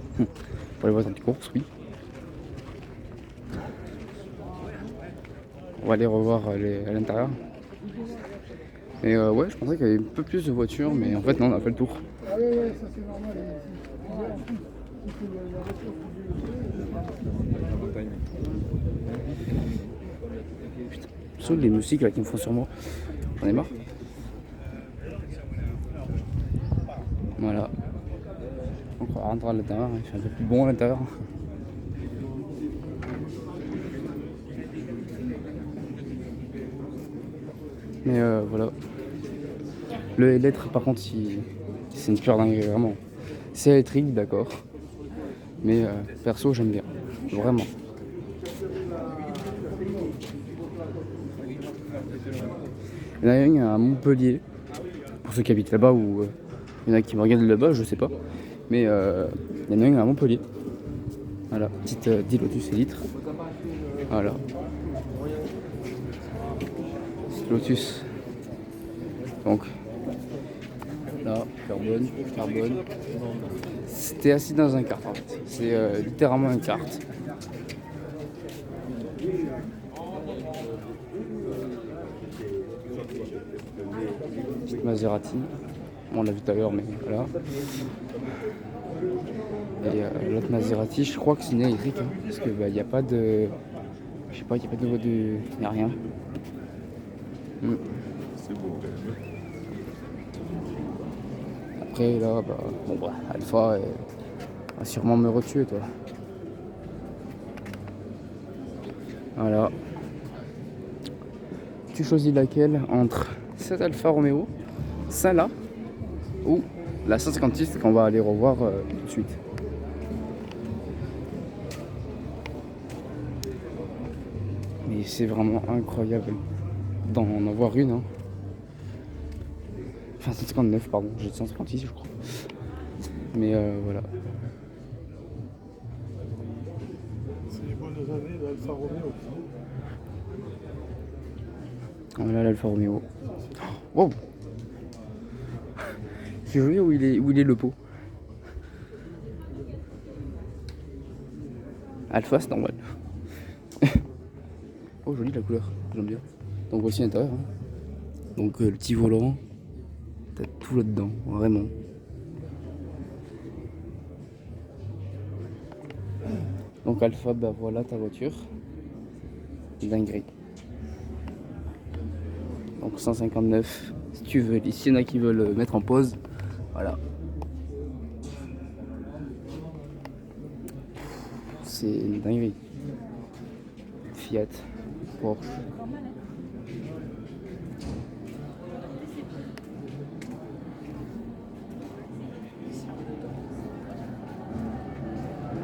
Pour les voitures de course, oui. On va aller revoir à l'intérieur. Et ouais, je pensais qu'il y avait un peu plus de voitures, mais en fait non, on a fait le tour. Putain, sauf les musiques là qui me font sur moi. J'en ai marre. Voilà. Donc on va rentrer à l'intérieur, il fait un peu plus bon à l'intérieur. Mais voilà. Le électrique par contre c'est une pure dingue vraiment. C'est électrique d'accord. Mais perso j'aime bien. Vraiment. Il y en a une à Montpellier. Pour ceux qui habitent là-bas ou Il y en a qui me regardent là-bas, je sais pas. Mais il y en a une à Montpellier. Voilà, petite 10 Lotus Elite. Voilà. Petite Lotus. Donc, là, carbone. C'était assis dans un kart en fait. C'est littéralement un kart. Petite Maserati. Bon, on l'a vu tout à l'heure, mais voilà. Et l'autre Maserati, je crois que c'est une électrique. Hein, parce que il n'y a pas de. Je sais pas, il n'y a pas de voie de. Il n'y a rien. C'est beau quand même. Après là, Alpha va sûrement me retuer, toi. Voilà. Tu choisis laquelle entre cette Alfa Romeo, celle-là, ou la 156 qu'on va aller revoir tout de suite. Mais c'est vraiment incroyable d'en avoir une. Hein. Enfin 159 pardon, j'ai 156 je crois. Mais voilà. C'est les bonnes années d'Alfa Romeo. Voilà l'Alfa Romeo. Wow. C'est joli où il est le pot. Alpha c'est normal. Oh jolie la couleur, j'aime bien. Donc voici l'intérieur. Hein. Donc le petit volant, t'as tout là-dedans, vraiment. Donc Alpha, bah voilà ta voiture. Dinguerie. Donc 159, si tu veux, s'il y en a qui veulent mettre en pause, voilà. C'est une dinguerie. Fiat, Porsche.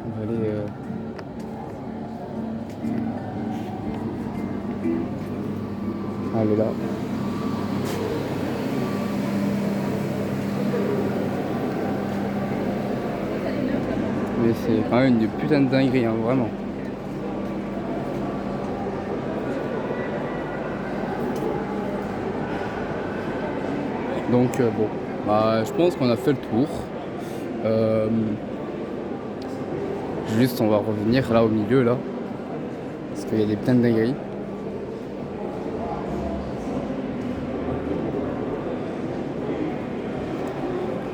On va aller elle est là. Mais c'est quand même une putain de dinguerie, hein, vraiment. Donc bon, je pense qu'on a fait le tour. Juste on va revenir là au milieu là. Parce qu'il y a des putains de dingueries.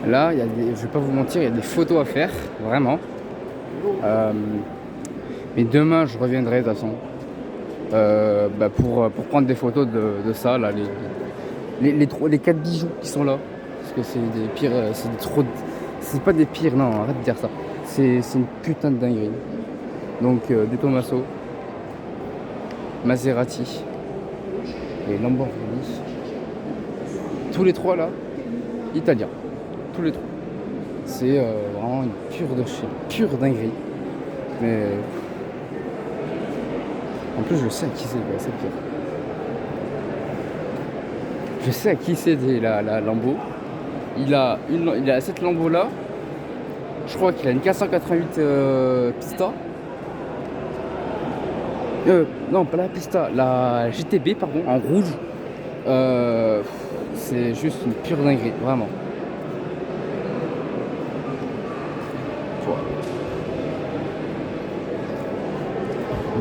Là, il y a je vais pas vous mentir, il y a des photos à faire, vraiment. Mais demain, je reviendrai de toute façon pour prendre des photos de ça, là, les 4 bijoux qui sont là. Parce que c'est des pires, c'est pas des pires, non, arrête de dire ça. C'est une putain de dinguerie. Donc, De Tomaso, Maserati et Lamborghini. Tous les trois là, italiens. Tous les trois. C'est vraiment une pure dinguerie. Mais en plus je sais à qui c'est pire. Je sais à qui c'est la Lambo. Il a cette Lambo là. Je crois qu'il a une 488 Pista. Non pas la Pista, la GTB pardon, en rouge. C'est juste une pure dinguerie, vraiment.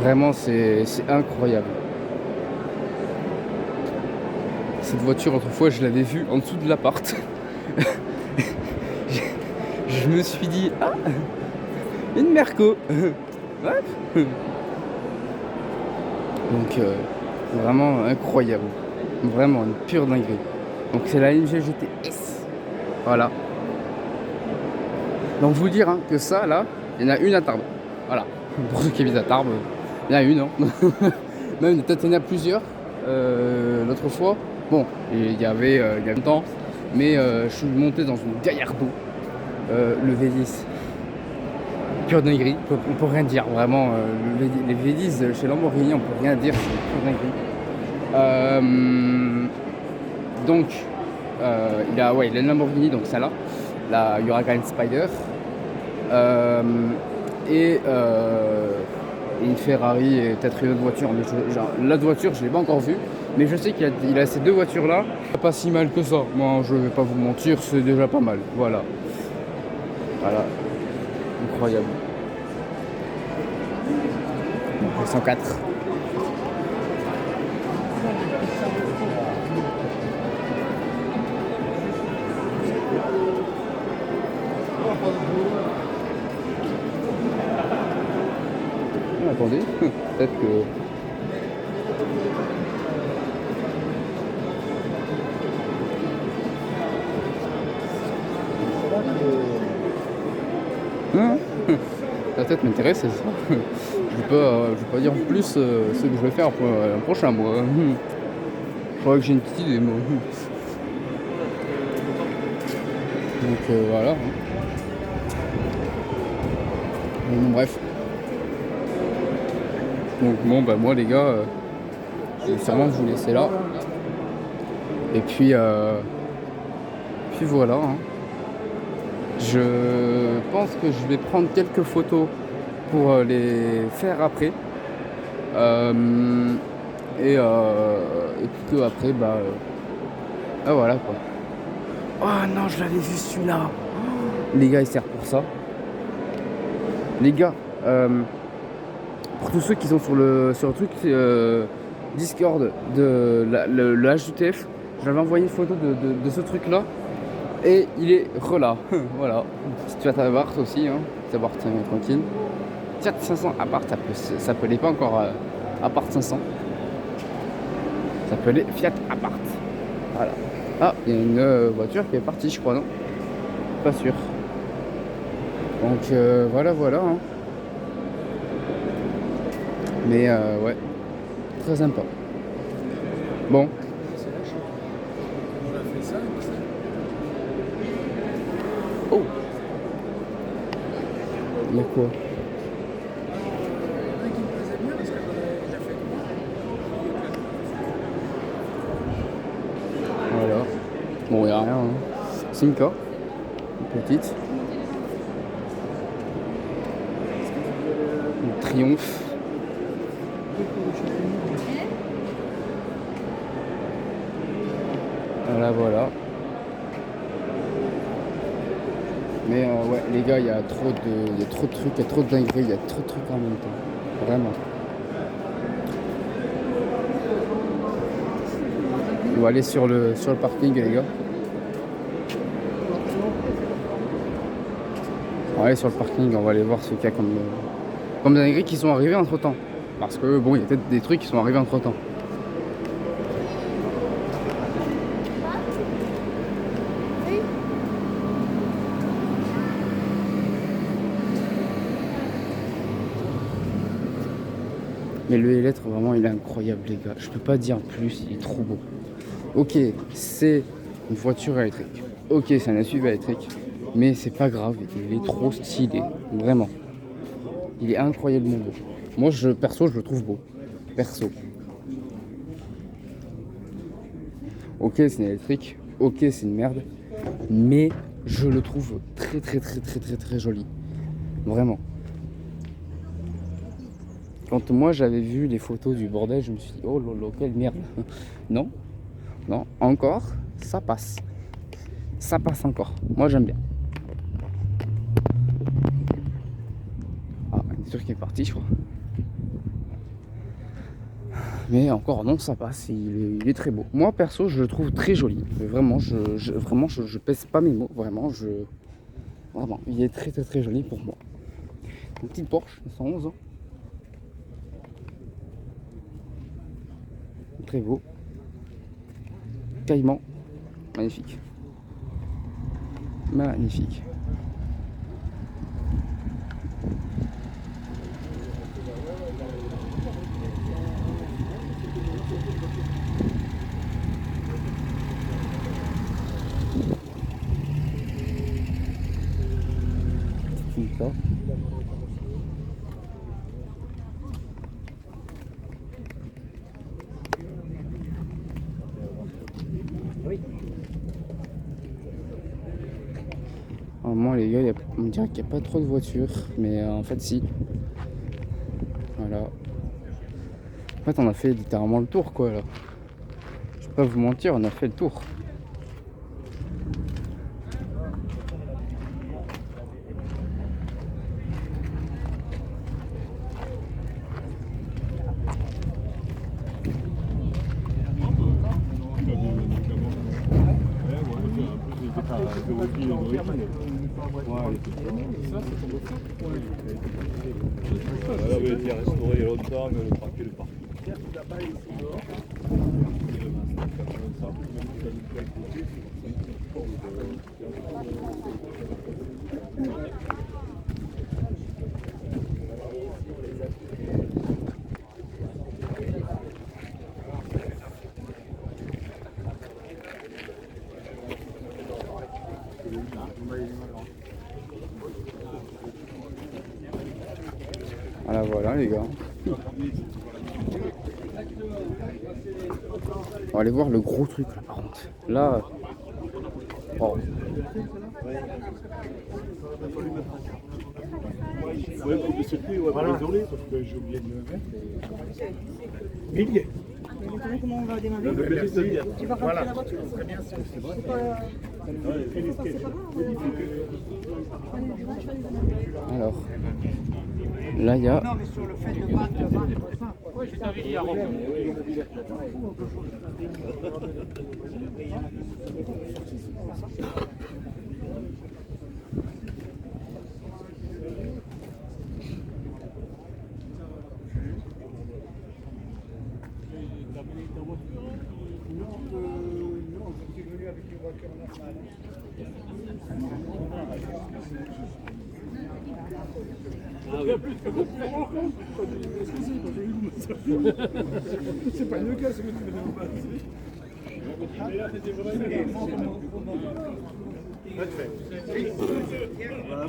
Vraiment, c'est incroyable. Cette voiture, autrefois, je l'avais vue en dessous de l'appart. Je me suis dit, ah, une Merco. Ouais. Donc, vraiment incroyable. Vraiment, une pure dinguerie. Donc, c'est la MG GTS. Voilà. Donc, vous dire hein, que ça, là, il y en a une à Tarbes. Voilà. Pour ceux qui habitent à Tarbes. Il y en a une, hein. Même peut-être il y en a plusieurs l'autre fois. Bon, il y a longtemps, mais je suis monté dans une Gallardo, le V10. Pure dinguerie, on peut rien dire, vraiment. Les V10 chez Lamborghini, on peut rien dire, c'est pure dinguerie. Donc, il a une Lamborghini, donc celle-là, la Huracan Spider. Et une Ferrari et peut-être une autre voiture. Mais l'autre voiture, je ne l'ai pas encore vue. Mais je sais qu'il a ces deux voitures-là. Pas si mal que ça. Moi, je ne vais pas vous mentir, c'est déjà pas mal. Voilà. Voilà. Incroyable. Donc, 104. Attendez, peut-être que... La tête m'intéresse, c'est ça. Je vais pas dire plus ce que je vais faire pour l'an prochain, moi. Je crois que j'ai une petite idée, moi. Donc voilà. Bon, bref. Donc bon, bah moi les gars, je vais sûrement vous laisser là. Et puis voilà. Hein. Je pense que je vais prendre quelques photos pour les faire après. Et puis que après, voilà quoi. Oh non, je l'avais vu celui-là. Les gars, il sert pour ça. Les gars, pour tous ceux qui sont sur le truc Discord de le HUTF, j'avais envoyé une photo de ce truc là et il est relà. Voilà. Si tu as ta appart aussi, hein, ta appart tranquille. Fiat 500 appart, ça s'appelait pas encore appart 500. Ça s'appelait Fiat appart. Voilà. Ah, il y a une voiture qui est partie, je crois, non? Pas sûr. Donc voilà. Hein. Mais ouais, très sympa. Bon. Oh. Il y a quoi? Voilà. Bon, il n'y a rien. Hein. Simca. Une petite. Une Triomphe. Voilà. Mais ouais, les gars, il y a trop de trucs, il y a trop de dingueries, il y a trop de trucs en même temps. Vraiment. On va aller sur le parking, les gars. On va aller sur le parking, on va aller voir ce qu'il y a comme dingueries qui sont arrivées entre temps. Parce que bon, il y a peut-être des trucs qui sont arrivés entre temps. Mais le lettre vraiment, il est incroyable, les gars. Je peux pas dire plus, il est trop beau. Ok, c'est une voiture électrique. Ok, c'est un SUV électrique. Mais c'est pas grave, il est trop stylé. Vraiment. Il est incroyablement beau. Moi, perso, je le trouve beau. Perso. Ok, c'est une électrique. Ok, c'est une merde. Mais je le trouve très joli. Vraiment. Quand moi j'avais vu les photos du bordel, je me suis dit oh lolo, quelle merde. Non, encore, ça passe. Ça passe encore. Moi j'aime bien. Ah, une voiture qui est partie, je crois. Mais encore non, ça passe. Il est très beau. Moi perso, je le trouve très joli. Mais vraiment, je pèse pas mes mots. Vraiment, il est très joli pour moi. Une petite Porsche 111 ans. Très beau. Caïman. Magnifique. Magnifique. Simca. Oui. les gars, on me dirait qu'il n'y a pas trop de voitures, mais en fait si. Voilà. En fait on a fait littéralement le tour quoi là. Je vais pas vous mentir, on a fait le tour. Elle avait été restaurée il y a longtemps, mais le parquet le parc. Voilà, voilà les gars. On va aller voir le gros truc là par contre. Là. Oh. Ouais, pour le circuit, ouais, voilà. Isolé, parce que j'ai oublié de le mettre. Milliers. Mais maintenant, comment on va démarrer? Tu vas rentrer la voiture? Très bien, c'est vrai. C'est pas grave. Alors. Là il y a. Non, mais sur le fait de battre. Oui, je t'avais dit à Rome. C'est pas le cas, c'est que tu me pas.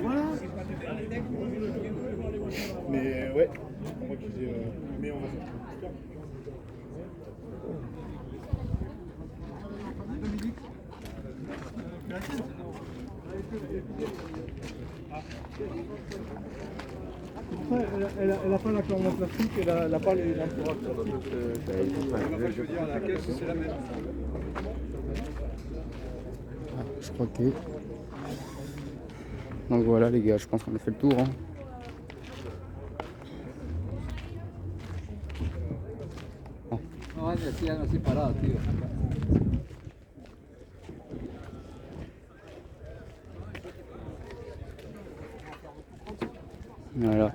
Voilà. Mais ouais, moi qui dis, mais on va faire. Après, elle a pas la corde en plastique, elle a pas les entourages. Je veux dire, la caisse, c'est la même. Ah, je crois que. Donc voilà les gars, je pense qu'on a fait le tour. Hein. No, así ya no estoy parado, tío. Voilà.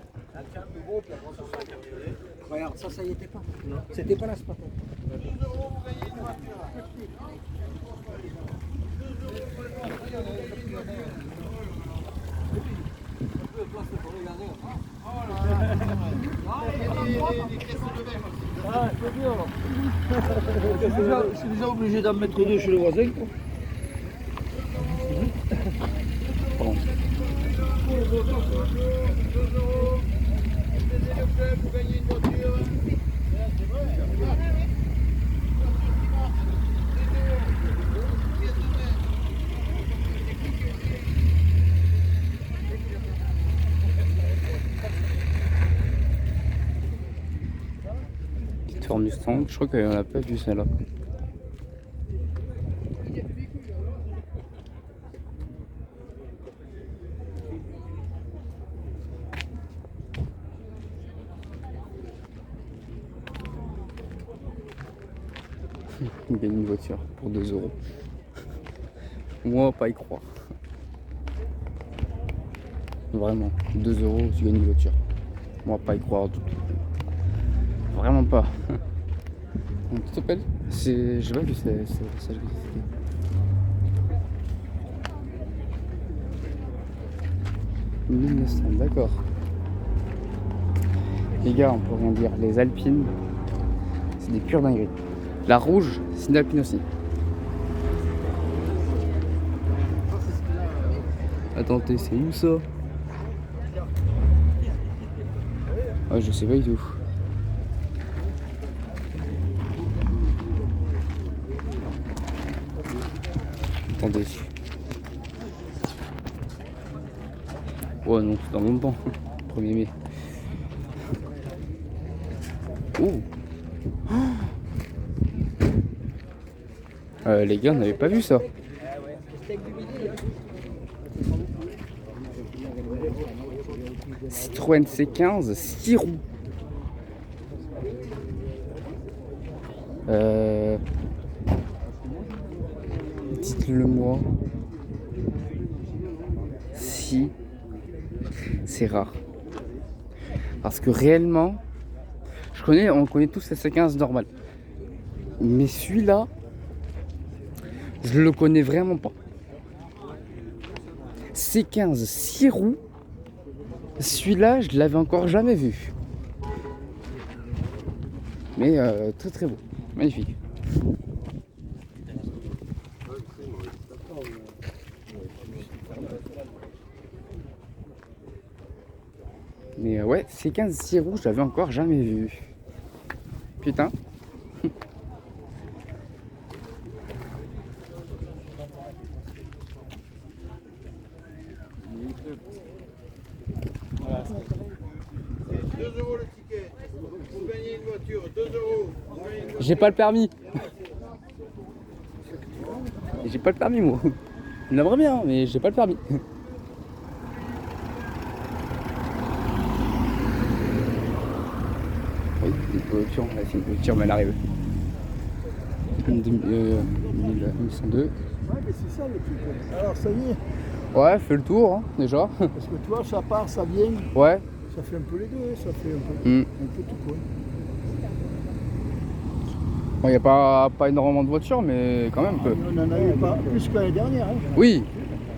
Regarde, ça y était pas. C'était pas là ce matin. Ah, c'est dur. Je suis déjà obligé d'en mettre deux chez le voisin. Bon. Petite Ford Mustang, je crois qu'on n'a pas vu celle-là. Il gagne une voiture pour 2 €. Moi, pas y croire. Vraiment, 2 €, tu gagnes une voiture. Moi, pas y croire du tout. Vraiment pas. Comment tu t'appelles? C'est. Je sais pas que c'est ça que c'était. « 1900, d'accord. Les gars, on peut rien dire. Les Alpines, c'est des pures dingueries. La rouge, c'est une Alpine aussi. Attendez, c'est où ça? Ah, je sais pas du tout. Oh non, c'est dans longtemps. 1er mai. Oh. Les gars, on n'avait pas vu ça. Citroën C15, 6 roues. Dites-le moi. Si c'est rare. Parce que réellement, on connaît tous les C15 normal. Mais celui-là, je le connais vraiment pas. C15, 6 roues. Celui-là, je l'avais encore jamais vu. Mais très très beau. Magnifique. Mais ouais, C15, 6 roues, je l'avais encore jamais vu. Putain. J'ai pas le permis. J'ai pas le permis moi. J'aimerais bien, mais j'ai pas le permis. Oui, une voiture, là, c'est une voiture, mais elle arrive. 1102. Ouais, mais c'est ça le truc. Alors ça y est, Ouais, fait le tour hein, déjà. parce que toi, ça part, ça vient, Ouais. ça fait un peu les deux, ça fait un peu tout quoi. Bon, y a pas énormément de voitures, mais quand même peu. On en a eu pas plus que l'année dernière. Hein. Oui.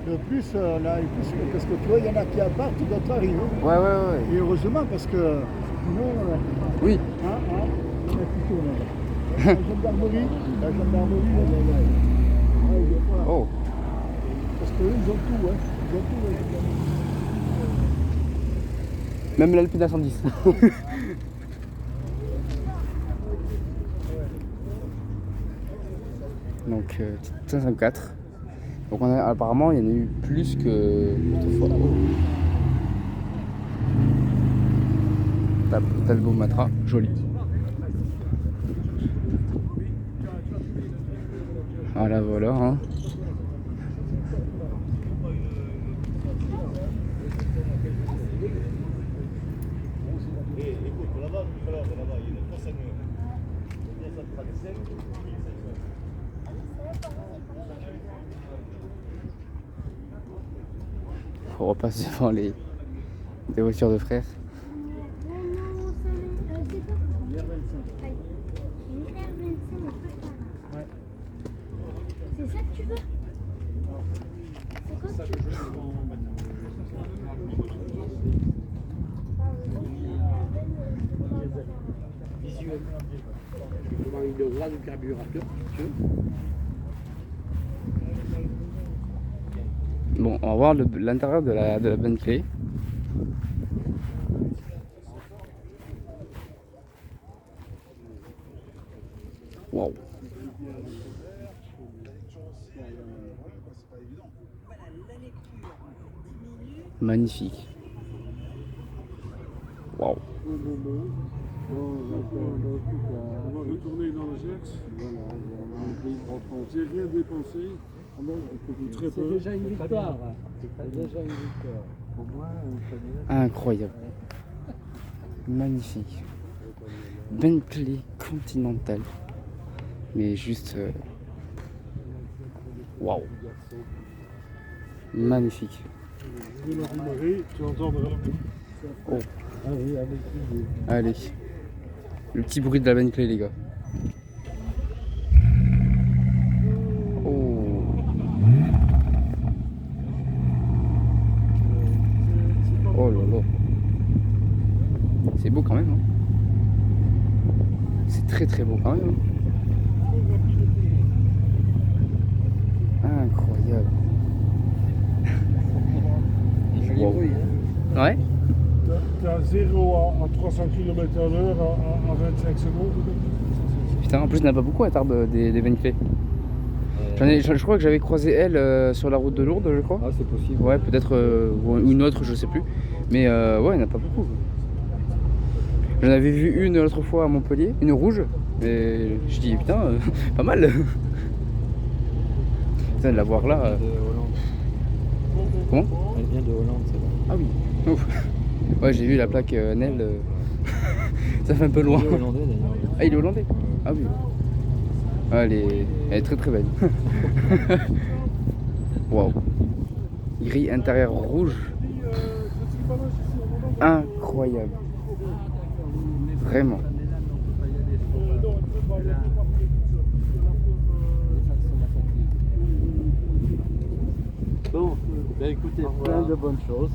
De plus, on a eu plus parce que tu vois, il y en a qui partent, d'autres arrivent. Hein. Ouais. Et heureusement parce que sinon, Oui. on est plutôt là. La gendarmerie, voilà. Oh. Parce qu'eux, ils ont tout, hein. Ils ont tout, la gendarmerie. Même l'Alpine à 110. Donc 504. Donc apparemment il y en a eu plus que autrefois. Talbot Matra, joli. Voilà hein. On repasse devant les voitures de frères. C'est ça que tu veux? C'est quoi que tu veux? Visuellement, comment il est au droit du carburateur, tu veux? Bon, on va voir l'intérieur de la Bentley. Waouh. Magnifique. Waouh. On va retourner dans le Gers. J'ai rien dépensé. Très peu. C'est déjà une victoire. C'est déjà une victoire. Au moins, Incroyable. Magnifique. Bentley Continental. Mais juste... Waouh. Magnifique. Je vais la démarrer, tu entendras. Oh. Allez. Le petit bruit de la Bentley les gars. Oh. Oh là là. C'est beau quand même. Hein. C'est très très beau quand même. Hein. Incroyable. Wow. Ouais. T'es à 0 à 300 km/h à 25 secondes. Putain, en plus, il n'y en a pas beaucoup à Tarbes des Bentley. Je crois que j'avais croisé elle sur la route de Lourdes, je crois. Ah, c'est possible. Ouais, peut-être ou une autre, je sais plus. Mais ouais, il n'y en a pas beaucoup. J'en avais vu une l'autre fois à Montpellier, une rouge. Et je dis putain, pas mal. Putain, de la voir là. De Hollande. Comment? Elle vient de Hollande, c'est bon. Ah oui. Ouf. Ouais, j'ai vu la plaque Nel. Ça fait un peu loin. Il est hollandais d'ailleurs. Ah, il est hollandais? Ah oui. Ah, elle est très très belle. Waouh. Gris intérieur rouge. Incroyable. Vraiment. Bon, ben écoutez, plein de bonnes choses.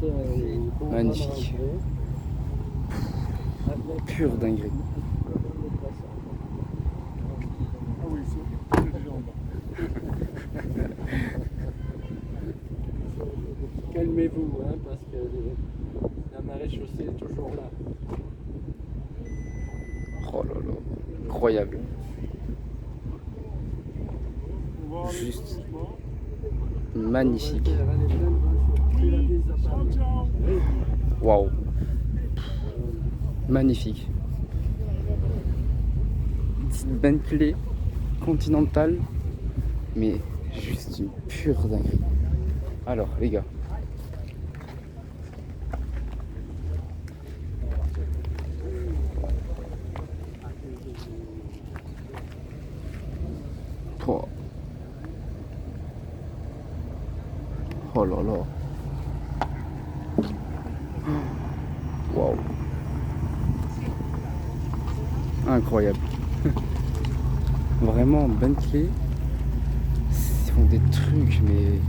Magnifique. Pure dinguerie. Ah oui, c'est déjà en bas. Calmez-vous, hein, parce que la marée chaussée est toujours là. Oh là là. Incroyable. Juste magnifique. Waouh. Magnifique. Petite Bentley Continental, mais juste une pure dinguerie. Alors les gars. Oh. Oh là là. Waouh. Incroyable. Vraiment Bentley, ils font des trucs mais...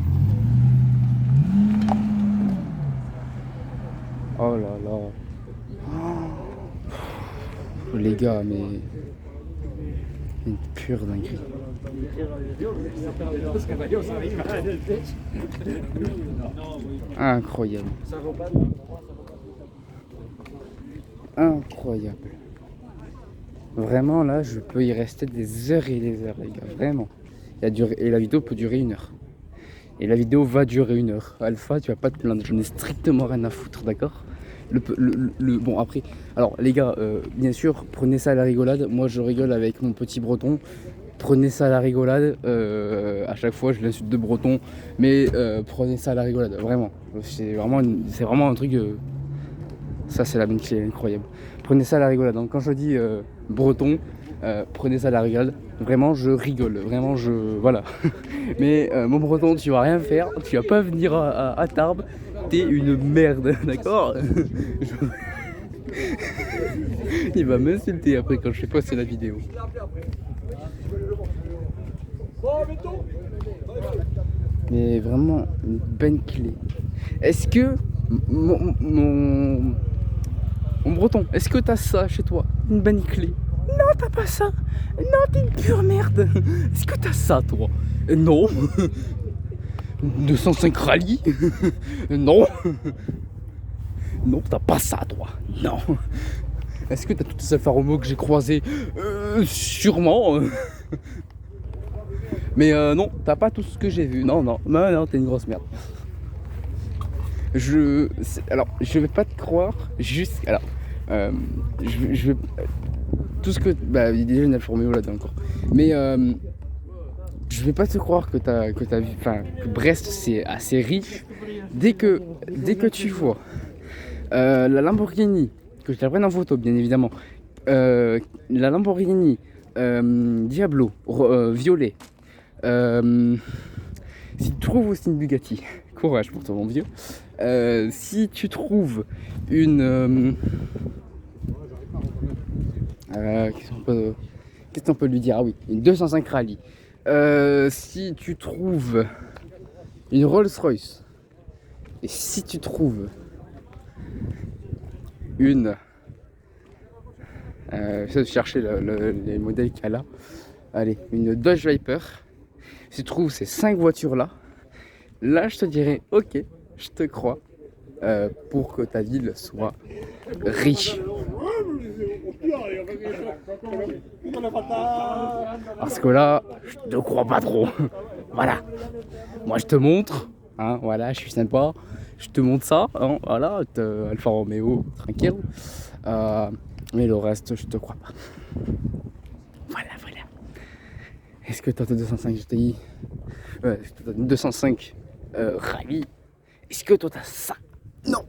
Oh là là. Oh. Les gars mais... Une pure dinguerie. Incroyable. Incroyable. Vraiment là, je peux y rester des heures et des heures, les gars. Vraiment. Et la vidéo peut durer 1 heure. Et la vidéo va durer 1 heure. Alpha, tu vas pas te plaindre. J'en ai strictement rien à foutre, d'accord? Bon, après, alors les gars, bien sûr, prenez ça à la rigolade. Moi, je rigole avec mon petit breton. Prenez ça à la rigolade. À chaque fois, je l'insulte de breton. Mais prenez ça à la rigolade, vraiment. C'est vraiment un truc. Ça, c'est la même clé incroyable. Prenez ça à la rigolade. Donc, quand je dis breton, prenez ça à la rigolade. Vraiment, je rigole. Vraiment, voilà. Mais mon breton, tu vas rien faire. Tu vas pas venir à Tarbes. T'es une merde, d'accord? Il va m'insulter après quand je vais passer la vidéo. Mais vraiment, une Bentley. Est-ce que mon breton, est-ce que t'as ça chez toi? Une Bentley? Non, t'as pas ça. Non, t'es une pure merde. Est-ce que t'as ça, toi? Non. 205 rallye? Non. Non, t'as pas ça, toi. Non. Est-ce que t'as toutes ces Alfa Romeo que j'ai croisées? Sûrement. Mais non, t'as pas tout ce que j'ai vu. Non, t'es une grosse merde. Alors, je vais pas te croire. Alors, je vais... Tout ce que... Bah, il y a déjà une Alfa Romeo là-dedans encore. Mais... je vais pas te croire que t'as vu, enfin, que Brest c'est assez riche. Dès que tu vois la Lamborghini, que je te la prenne en photo bien évidemment, la Lamborghini Diablo violet, si tu trouves aussi une Bugatti, courage pour toi mon vieux, si tu trouves une... qu'est-ce qu'on peut lui dire? Ah oui, une 205 Rallye. Si tu trouves une Rolls-Royce et si tu trouves une j'essaie de chercher les modèles qu'il y a là, allez, une Dodge Viper, si tu trouves ces 5 voitures là je te dirais ok, je te crois, pour que ta ville soit riche. Parce que là, je te crois pas trop. Voilà. Moi je te montre, hein, voilà, je suis sympa. Je te montre ça, hein, voilà, Alfa Romeo, tranquille. Mais le reste, je te crois pas. Voilà. Est-ce que t'as ta 205 GTI? Est-ce que t'as une 205 Rallye? Est-ce que toi t'as ça? Non.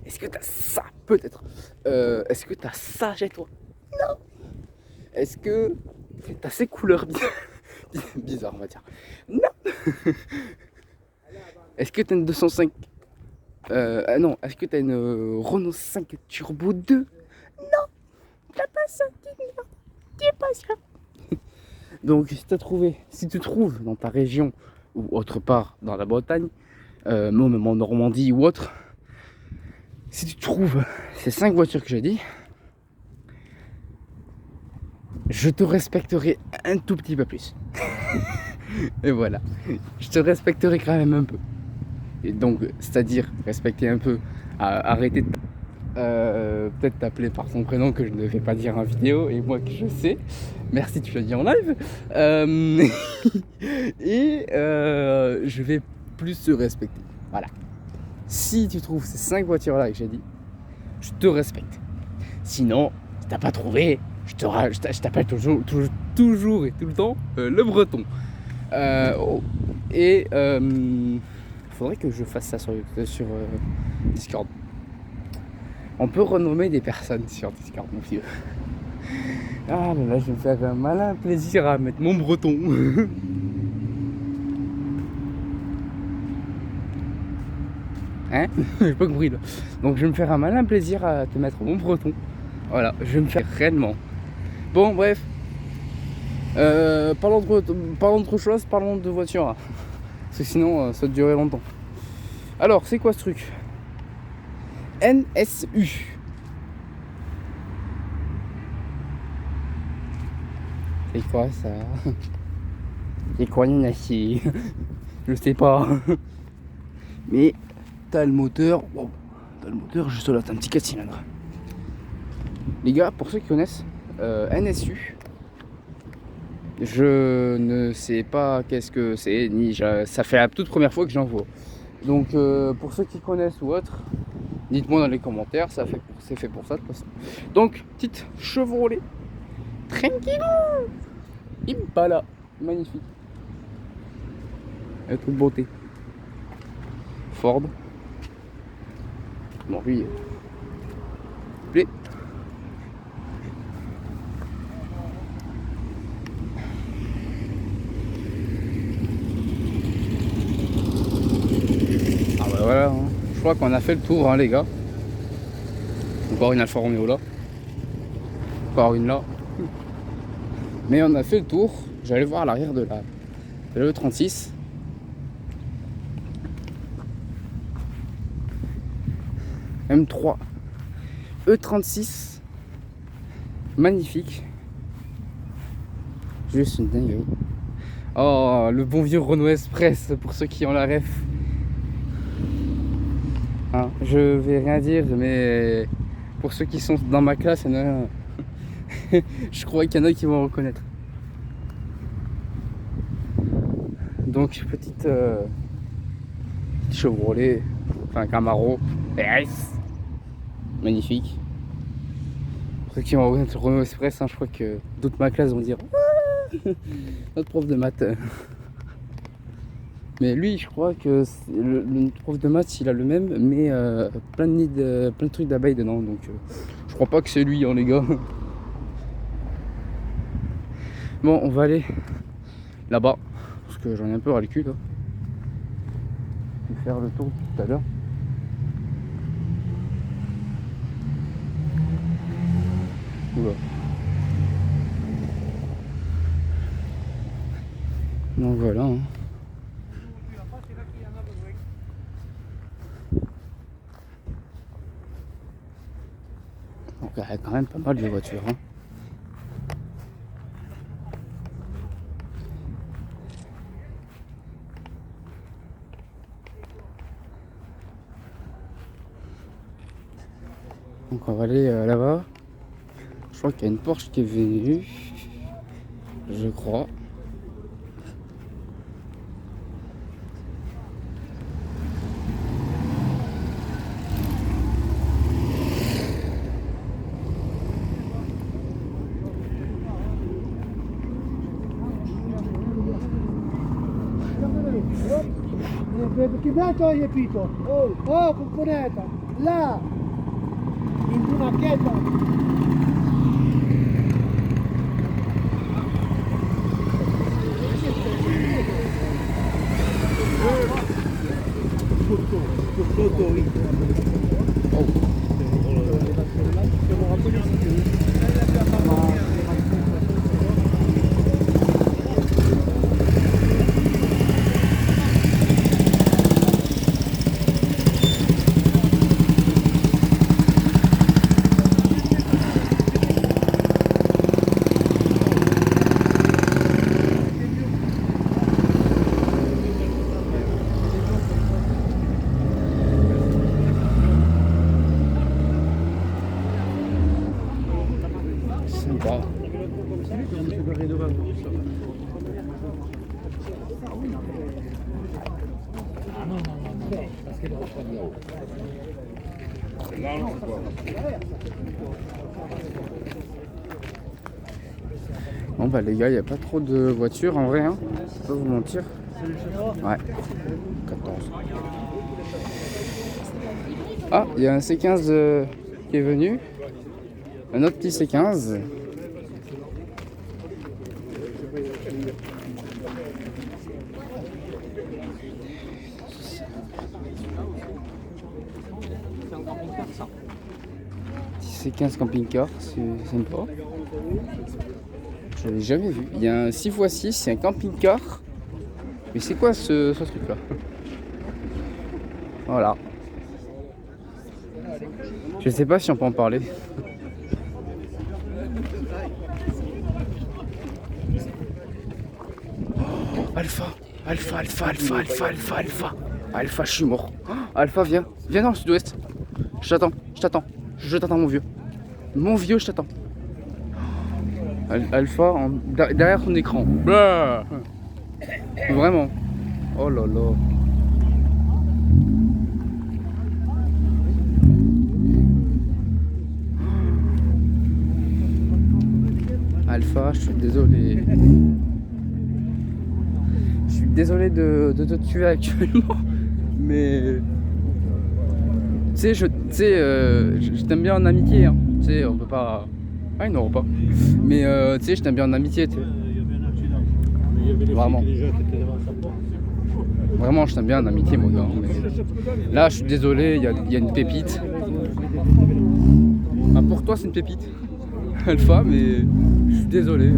Est-ce que t'as ça? Peut-être. Est-ce que t'as ça chez toi? Non. Est-ce que t'as ces couleurs bizarres, on va dire? Non. Est-ce que t'as une 205 non, est-ce que t'as une Renault 5 Turbo 2? Non, t'as pas ça, t'es pas ça. Donc si tu trouves dans ta région ou autre part dans la Bretagne, même en Normandie ou autre, si tu trouves ces 5 voitures que j'ai dit, je te respecterai un tout petit peu plus. Et voilà, je te respecterai quand même un peu. Et donc, c'est-à-dire respecter un peu, arrêter de peut-être t'appeler par ton prénom que je ne vais pas dire en vidéo et moi que je sais. Merci, tu l'as dit en live. Et je vais plus te respecter. Voilà. Si tu trouves ces 5 voitures-là que j'ai dit, je te respecte. Sinon, si t'as pas trouvé, je t'appelle toujours et tout le temps le breton. Faudrait que je fasse ça sur Discord. On peut renommer des personnes sur Discord, mon vieux. Ah là là, je vais me faire un malin plaisir à mettre mon breton. Hein? J'ai pas compris là. Donc je vais me faire un malin plaisir à te mettre mon breton. Voilà, je vais me faire réellement. Bon, bref. Parlons d'autre chose, parlons de voiture. Parce que sinon, ça va durer longtemps. Alors, c'est quoi ce truc? NSU. C'est quoi ça? C'est quoi NSU? Je sais pas. Mais t'as le moteur. Wow. T'as le moteur juste là, t'as un petit 4 cylindres. Les gars, pour ceux qui connaissent NSU, je ne sais pas qu'est-ce que c'est, ça fait la toute première fois que j'en vois. Donc pour ceux qui connaissent ou autres, dites-moi dans les commentaires, c'est fait pour ça de toute façon. Donc, petite Chevrolet, tranquillou, Impala, magnifique. Elle est toute beauté. Ford. Bon, lui, plaît. Ah bah voilà, hein. Je crois qu'on a fait le tour, hein, les gars. Encore une Alfa Romeo là. Encore une là. Mais on a fait le tour. J'allais voir à l'arrière de la E36. M3 E36. Magnifique. Juste une dinguerie. Oh, le bon vieux Renault Express pour ceux qui ont la ref. Hein, je vais rien dire, mais pour ceux qui sont dans ma classe, il y en a un. Je crois qu'il y en a qui vont reconnaître. Donc petite Chevrolet, enfin Camaro, RS, magnifique. Pour ceux qui vont reconnaître le Renault Express, hein, je crois que d'autres de ma classe vont dire notre prof de maths. Mais lui, je crois que le prof de maths, il a le même, mais plein de trucs d'abeilles dedans. Donc, je crois pas que c'est lui, hein, les gars. Bon, on va aller là-bas, parce que j'en ai un peu ras le cul, là. Je vais faire le tour tout à l'heure. Oula. Donc voilà, hein. Donc il y a quand même pas mal de voitures, hein. Donc on va aller là-bas. Je crois qu'il y a une Porsche qui est venue. Je crois. Che piatto hai capito? Oh, cocconetta, là, in una chiesa. Sympa. Bon bah les gars, il n'y a pas trop de voitures en vrai, hein. Je vais pas vous mentir. Ouais. 14. Ah, il y a un C15 qui est venu. Un autre petit C15. C15 camping-car, c'est sympa. Je l'avais jamais vu. Il y a un 6x6, c'est un camping-car. Mais c'est quoi ce truc-là? Voilà. Je sais pas si on peut en parler. Alpha, Alpha, je suis mort. Alpha, viens dans le sud-ouest. Je t'attends, mon vieux. Mon vieux, je t'attends. Alpha, derrière ton écran. Blah. Vraiment. Oh là là. Alpha, je suis désolé. Je suis désolé de te tuer actuellement, mais tu sais, je t'aime bien en amitié, hein. Tu sais, on peut pas. Ah, ils n'auront pas. Mais tu sais, je t'aime bien en amitié, tu sais. Vraiment. Vraiment, je t'aime bien en amitié, mon gars. Mais là, je suis désolé, il y a une pépite. Ah, pour toi, c'est une pépite, Alpha, mais je suis désolé.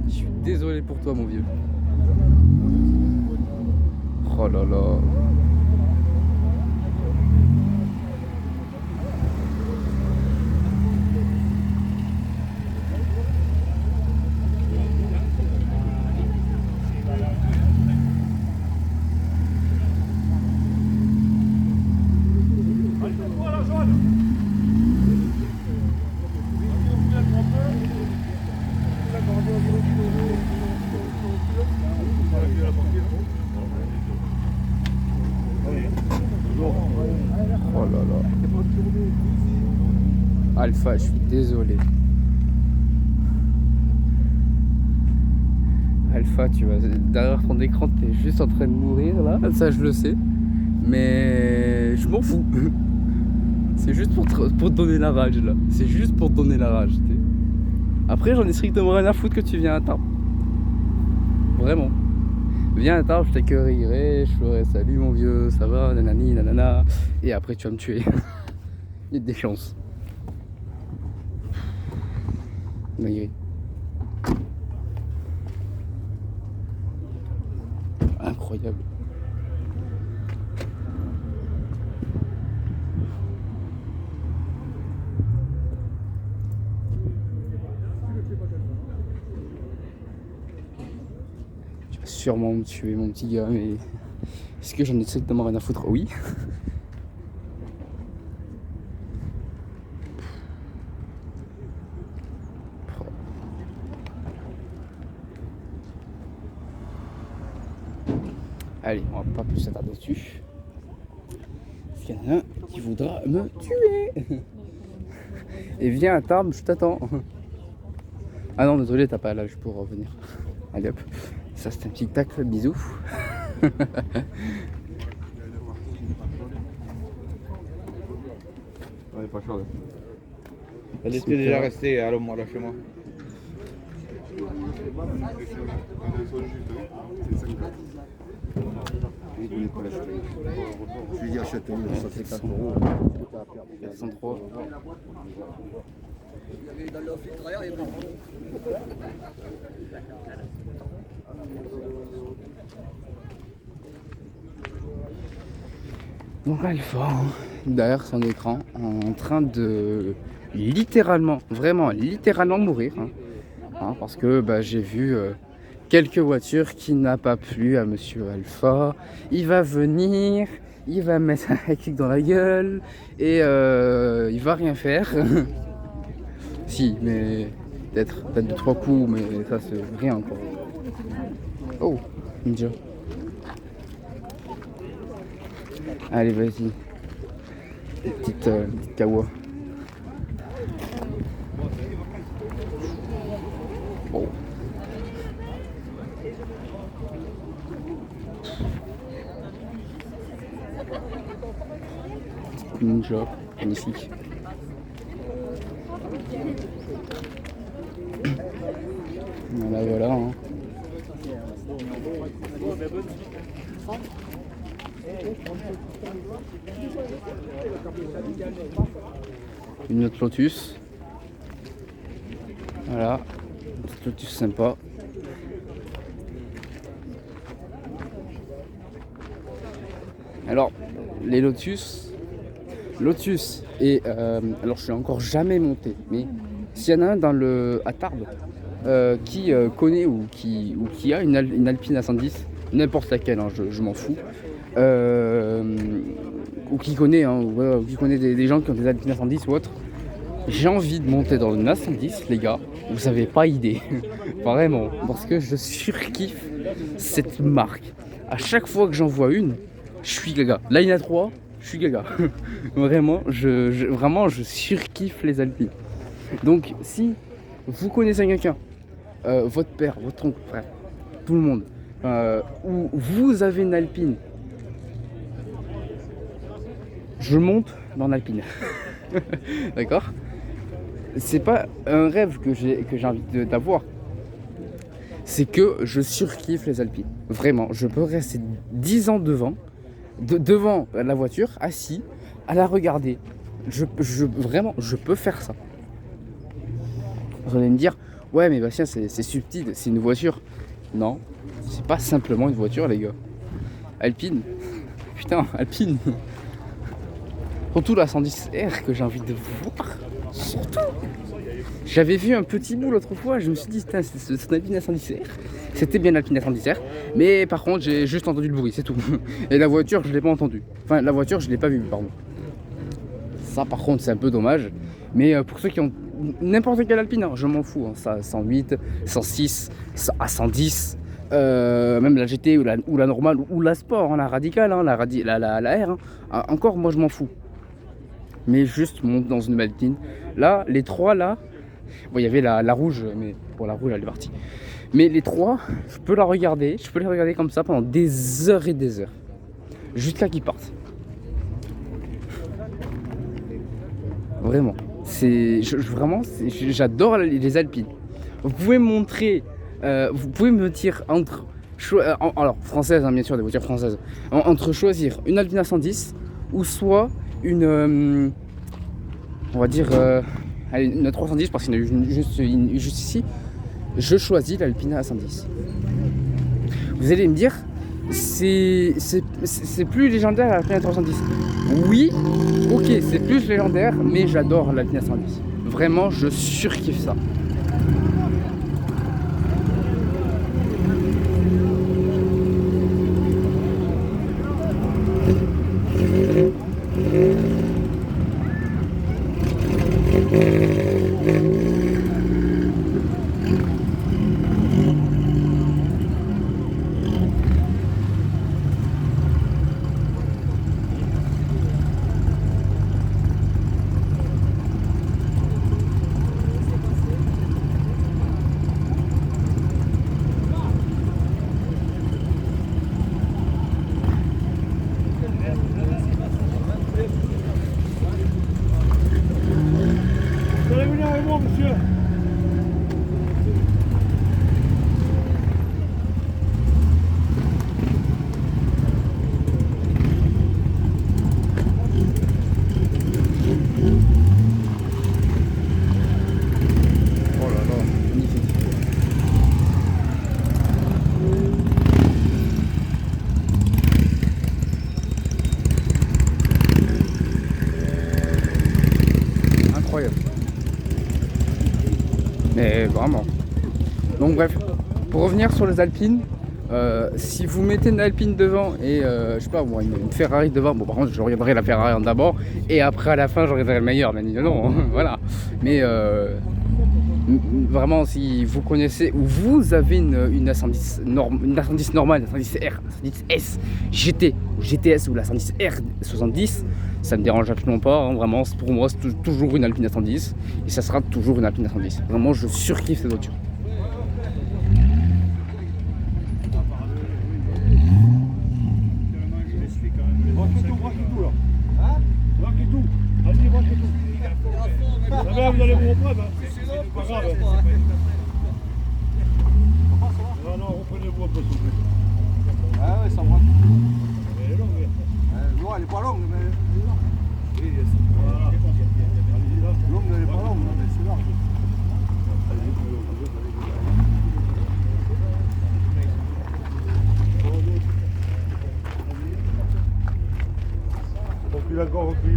Je suis désolé pour toi, mon vieux. Oh là là. Oh là là. Alpha, je suis désolé. Alpha, tu vois, derrière ton écran, t'es juste en train de mourir là, ça je le sais. Mais je m'en fous. C'est juste pour te donner la rage là. C'est juste pour te donner la rage. Après, j'en ai strictement rien à foutre que tu viens à Tarbes. Vraiment. Viens à Tarbes, je t'accueillerai, je ferai salut mon vieux, ça va, nanani, nanana. Et après, tu vas me tuer. Il y a des chances. Dinguerie. Incroyable. Tu vas sûrement me tuer, mon petit gars, mais est-ce que j'en ai strictement rien à foutre? Oui. Allez, on va pas plus s'attarder dessus. Parce qu'il y en a un qui voudra me tuer. Et viens à Tarbes, je t'attends. Ah non, désolé, t'as pas l'âge pour revenir. Allez hop, ça c'est un petit tac, bisous. On est pas chaud. Elle était déjà restée à l'homme là chez moi. Je lui dis achète une, ça fait 4 euros. 403. Donc Alpha, hein, derrière son écran, en train de littéralement, vraiment littéralement mourir. Hein, parce que bah, j'ai vu quelques voitures qui n'a pas plu à Monsieur Alpha. Il va venir, il va mettre un kick dans la gueule et il va rien faire. Si, mais peut-être 2-3 coups, mais ça c'est rien encore. Oh, Ninja. Allez, vas-y. Petite kawa. Oh. Ninja, magnifique. Voilà, voilà. Hein. Une autre Lotus. Voilà, une petite Lotus sympa. Alors, les Lotus et alors je suis encore jamais monté, mais s'il y en a un à Tarbes qui connaît ou qui a une Alpine A110, n'importe laquelle, hein, je m'en fous, ou qui connaît, hein, ou qui connaît des gens qui ont des Alpines A110 ou autre, j'ai envie de monter dans une A110, les gars, vous avez pas idée, vraiment, parce que je surkiffe cette marque. À chaque fois que j'en vois une, je suis gaga. Là il y en a 3, je suis gaga. Vraiment, je surkiffe les Alpines. Donc si vous connaissez quelqu'un, votre père, votre oncle, frère, tout le monde, ou vous avez une Alpine, je monte dans l'Alpine. D'accord? C'est pas un rêve que j'ai envie d'avoir. C'est que je surkiffe les Alpines. Vraiment, je peux rester 10 ans devant la voiture, assis, à la regarder. Vraiment, je peux faire ça. Vous allez me dire, ouais mais Bastien c'est subtil, c'est une voiture. Non, c'est pas simplement une voiture les gars. Alpine, putain, Alpine. Surtout la 110R que j'ai envie de voir. Surtout. J'avais vu un petit bout l'autre fois, je me suis dit, c'est une Alpine A110R. C'était bien l'Alpine A110R, mais par contre j'ai juste entendu le bruit, c'est tout. Et la voiture je l'ai pas entendu. Enfin la voiture je l'ai pas vue, pardon. Ça par contre c'est un peu dommage. Mais pour ceux qui ont n'importe quelle Alpine, hein, je m'en fous. Hein, ça 108, 106, à 110, même la GT ou la normale ou la Sport, hein, la radicale, hein, la R. Hein, encore moi je m'en fous. Mais juste monte dans une Alpine. Là, les 3 là, bon il y avait la rouge, mais bon la rouge elle est partie. Mais les 3, je peux les regarder comme ça pendant des heures et des heures. Jusqu'à qu'ils partent. Vraiment. J'adore les Alpines. Vous pouvez me montrer, vous pouvez me dire entre, alors française hein, bien sûr, des voitures françaises, entre choisir une Alpine A110 ou soit une, on va dire, allez, une 310 parce qu'il y en a juste ici. Je choisis l'Alpine A110. Vous allez me dire, c'est plus légendaire l'Alpine A310. Oui, ok, c'est plus légendaire, mais j'adore l'Alpine A110. Vraiment, je surkiffe ça. bon, monsieur. Oh là là, magnifique. Incroyable. Mais vraiment. Donc bref, pour revenir sur les Alpines, si vous mettez une Alpine devant et je sais pas moi, une Ferrari devant, bon par contre je regarderai la Ferrari en d'abord et après à la fin je regarderai le meilleur, bien évidemment, voilà. Mais vraiment si vous connaissez ou vous avez une A110 normale, une A110R, une A110S, GT, GTS ou la A110 R70, ça me dérange absolument pas, hein, vraiment pour moi c'est toujours une Alpine A110 et ça sera toujours une Alpine A110. Vraiment je surkiffe cette voiture. Braquez tout là. Hein? Braquez tout. Allez, braquez tout. Ah ben, vous allez vous reprendre. Hein. C'est pas grave. Non, non, reprenez-vous un peu, s'il vous plaît. Ah ouais, ça braque. Elle est longue, mais... Non, elle est pas longue, mais... Voilà. Allez-y là. Longue, elle est pas longue, mais c'est large. Reculez encore, reculez.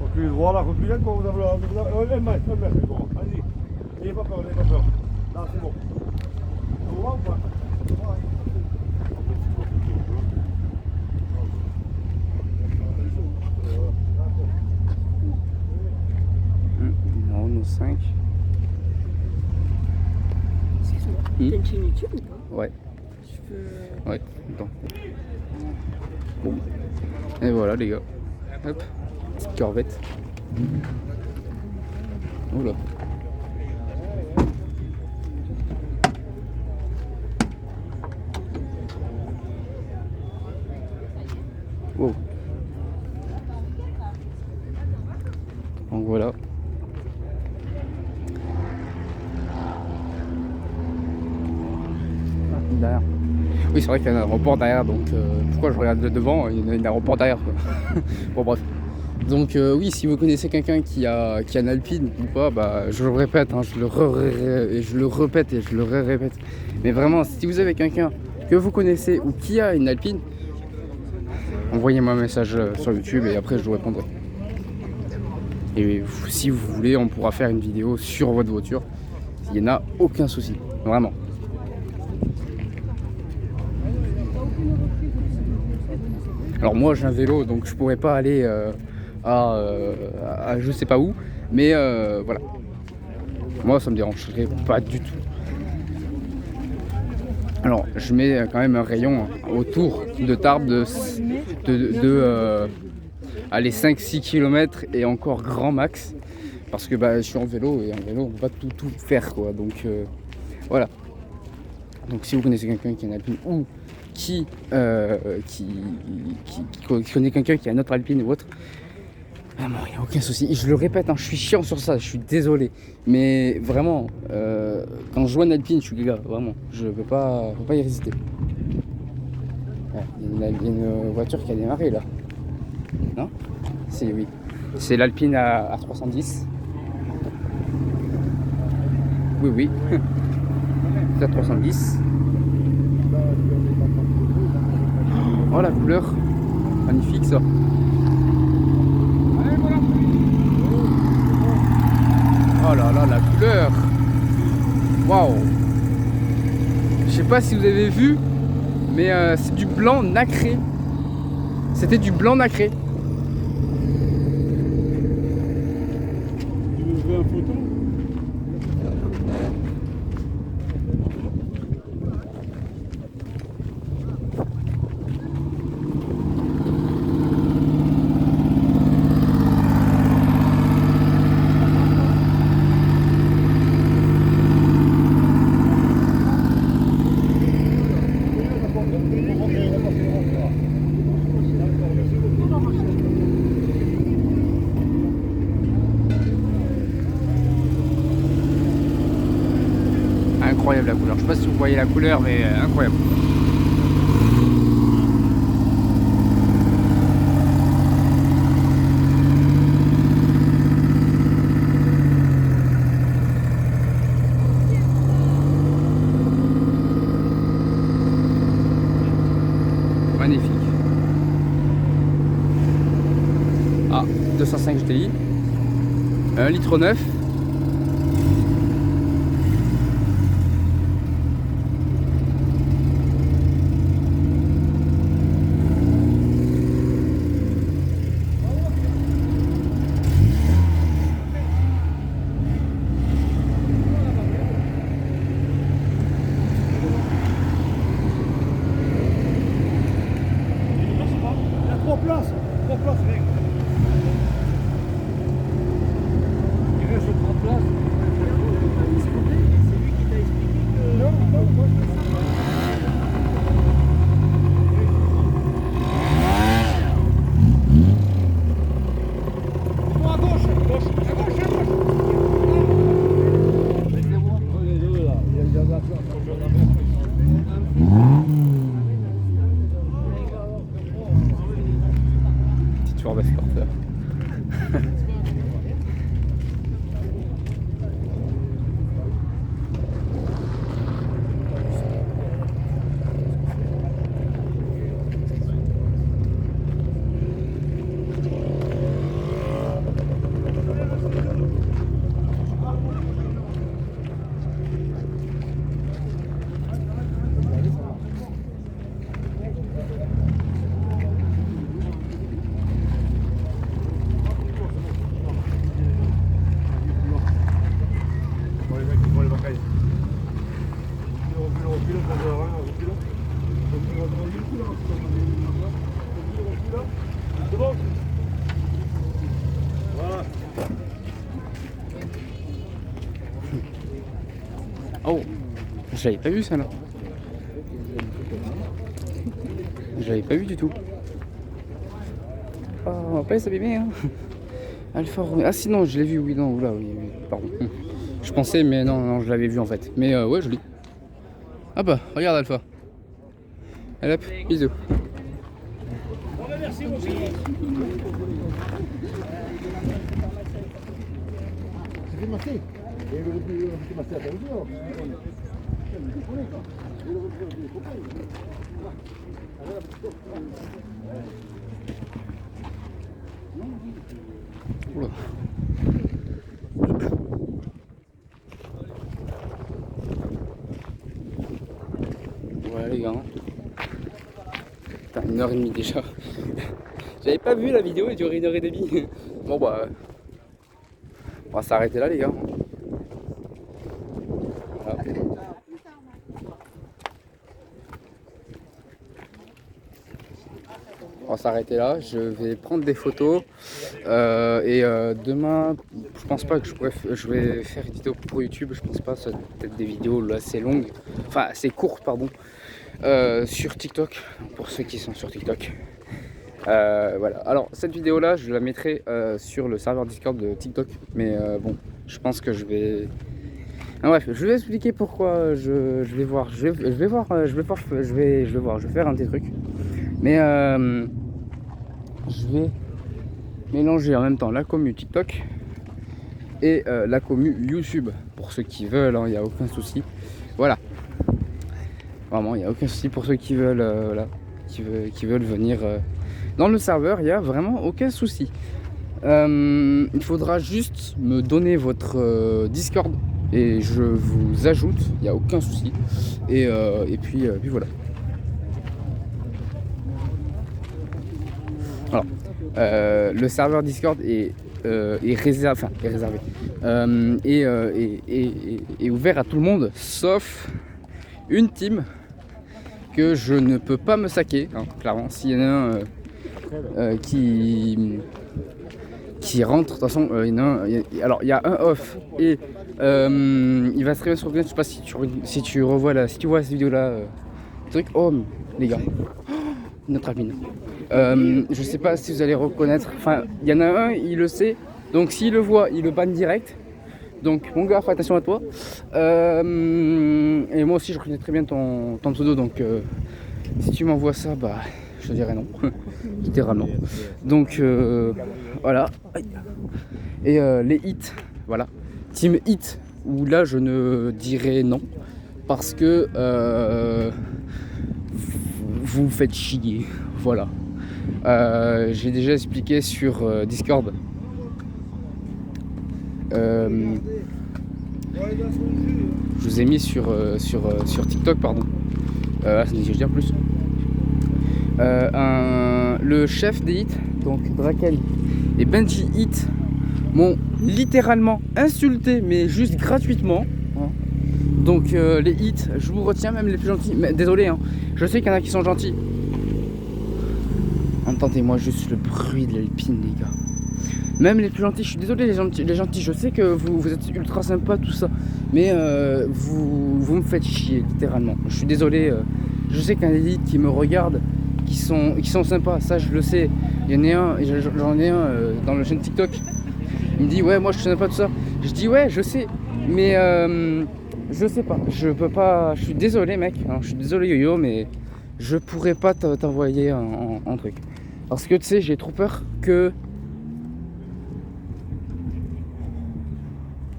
Reculez droit là, reculez encore, vous avez un mètre, droit. Allez-y. N'ayez pas peur, Là, c'est bon. Vous voyez ou pas? Non, nos 5. T'as une chaîne YouTube ou pas? Ouais, Je peux... ouais, attends. Bon. Et voilà les gars. Hop, petite corvette. Oula. Wow. Donc voilà. Derrière. Oui, c'est vrai qu'il y a un aéroport derrière, donc pourquoi je regarde le devant? Il y a un aéroport derrière, quoi. Bon, bref. Donc, oui, si vous connaissez quelqu'un qui a une Alpine ou pas, bah, je le répète, hein, je le répète et je le répète. Mais vraiment, si vous avez quelqu'un que vous connaissez ou qui a une Alpine, envoyez-moi un message sur YouTube et après je vous répondrai. Et si vous voulez, on pourra faire une vidéo sur votre voiture. Il n'y en a aucun souci, vraiment. Alors moi j'ai un vélo donc je pourrais pas aller à je sais pas où, mais voilà. Moi ça me dérangerait pas du tout. Alors je mets quand même un rayon autour de Tarbes de allez 5-6 km et encore grand max. Parce que bah, je suis en vélo et en vélo on peut pas tout faire quoi. Donc voilà. Donc si vous connaissez quelqu'un qui a une Alpine ou qui connaît quelqu'un qui a une autre Alpine ou autre, vraiment il n'y a aucun souci. Et je le répète, hein, je suis chiant sur ça, je suis désolé. Mais vraiment, quand je vois une Alpine, je suis gars, vraiment, je ne peux pas y résister. Il y a une voiture qui a démarré là. Non? C'est oui. C'est l'Alpine à 310. Oui, oui. C'est à 310. Oh la couleur, magnifique ça. Oh là là, la couleur. Waouh. Je sais pas si vous avez vu, mais c'est du blanc nacré. C'était du blanc nacré. Tu veux une photo? incroyable la couleur. Je sais pas si vous voyez la couleur, mais incroyable. Magnifique. Ah, 205 GTI. 1,9 litre. Il y a 3 places, mec. Il reste 3 places. C'est lui qui t'a expliqué que... Non, moi je fais ça. À gauche, à gauche. Il y a de la place. Petite Ford Escort. C'est bon? Voilà. Oh, j'avais pas vu ça là. J'avais pas vu du tout. Oh, on va pas les abîmer hein. Alfa Romeo. Ah sinon je l'ai vu, oui, non, oula, oui, pardon. Je pensais, mais non, je l'avais vu en fait. Mais ouais, joli. Ah bah, regarde Alpha. Allez hop, bisous. Merci aussi. C'est massé. Et le massé à ta mesure. Oula. Voilà les gars. Putain, 1h30 déjà. J'avais pas vu la vidéo, elle durait 1h30. Bon bah, on va s'arrêter là les gars. Voilà. On va s'arrêter là, je vais prendre des photos et demain, je pense pas que je vais faire une vidéo pour YouTube, je pense pas, ça va peut-être des vidéos là, assez longues, enfin assez courtes pardon, sur TikTok, pour ceux qui sont sur TikTok. Voilà, alors cette vidéo là je la mettrai sur le serveur Discord de TikTok, mais bon, je pense que je vais... bref, je vais expliquer pourquoi je vais faire un petit truc. Mais je vais mélanger en même temps la commu TikTok et la commu YouTube. Pour ceux qui veulent, il n'y a aucun souci. Voilà. Vraiment, il n'y a aucun souci pour ceux qui veulent, voilà, qui veulent venir dans le serveur. Il n'y a vraiment aucun souci. Il faudra juste me donner votre Discord et je vous ajoute. Il n'y a aucun souci. Et puis voilà. Alors, le serveur Discord est réservé, est ouvert à tout le monde, sauf une team que je ne peux pas me saquer, hein, clairement. S'il y en a un qui rentre, de toute façon, il y en a un, alors il y a un off et il va se réveiller sur le net. Je sais pas si tu revois si tu vois cette vidéo là, truc. Oh les gars, notre admin. Je sais pas si vous allez reconnaître, enfin il y en a un, il le sait, donc s'il le voit il le banne direct, Donc mon gars, fais attention à toi. Et moi aussi je reconnais très bien ton pseudo, donc si tu m'envoies ça, bah je te dirai non, littéralement. Donc voilà. Et les hits, voilà. Team hit, où là je ne dirai non, parce que vous me faites chier, voilà. J'ai déjà expliqué sur Discord. Je vous ai mis sur TikTok, pardon. Je vais dire plus. Le chef des hits, donc Draken et Benji Hit, m'ont littéralement insulté, mais juste gratuitement. Hein. Donc les hits, je vous retiens, même les plus gentils. Mais désolé, hein, je sais qu'il y en a qui sont gentils. Entendez-moi juste le bruit de l'Alpine, les gars. Même les plus gentils, je suis désolé les gentils, je sais que vous êtes ultra sympas, tout ça. Mais vous me faites chier, littéralement. Je suis désolé, je sais qu'il y a des hits qui me regardent, qui sont sympas, ça je le sais. Il y en a un, j'en ai un dans le chaîne TikTok. Il me dit ouais, moi je suis sympa, tout ça. Je dis ouais, je sais, mais je sais pas, je peux pas, je suis désolé mec, hein, je suis désolé Yo-Yo, mais je pourrais pas t'envoyer un truc. Parce que tu sais, j'ai trop peur que...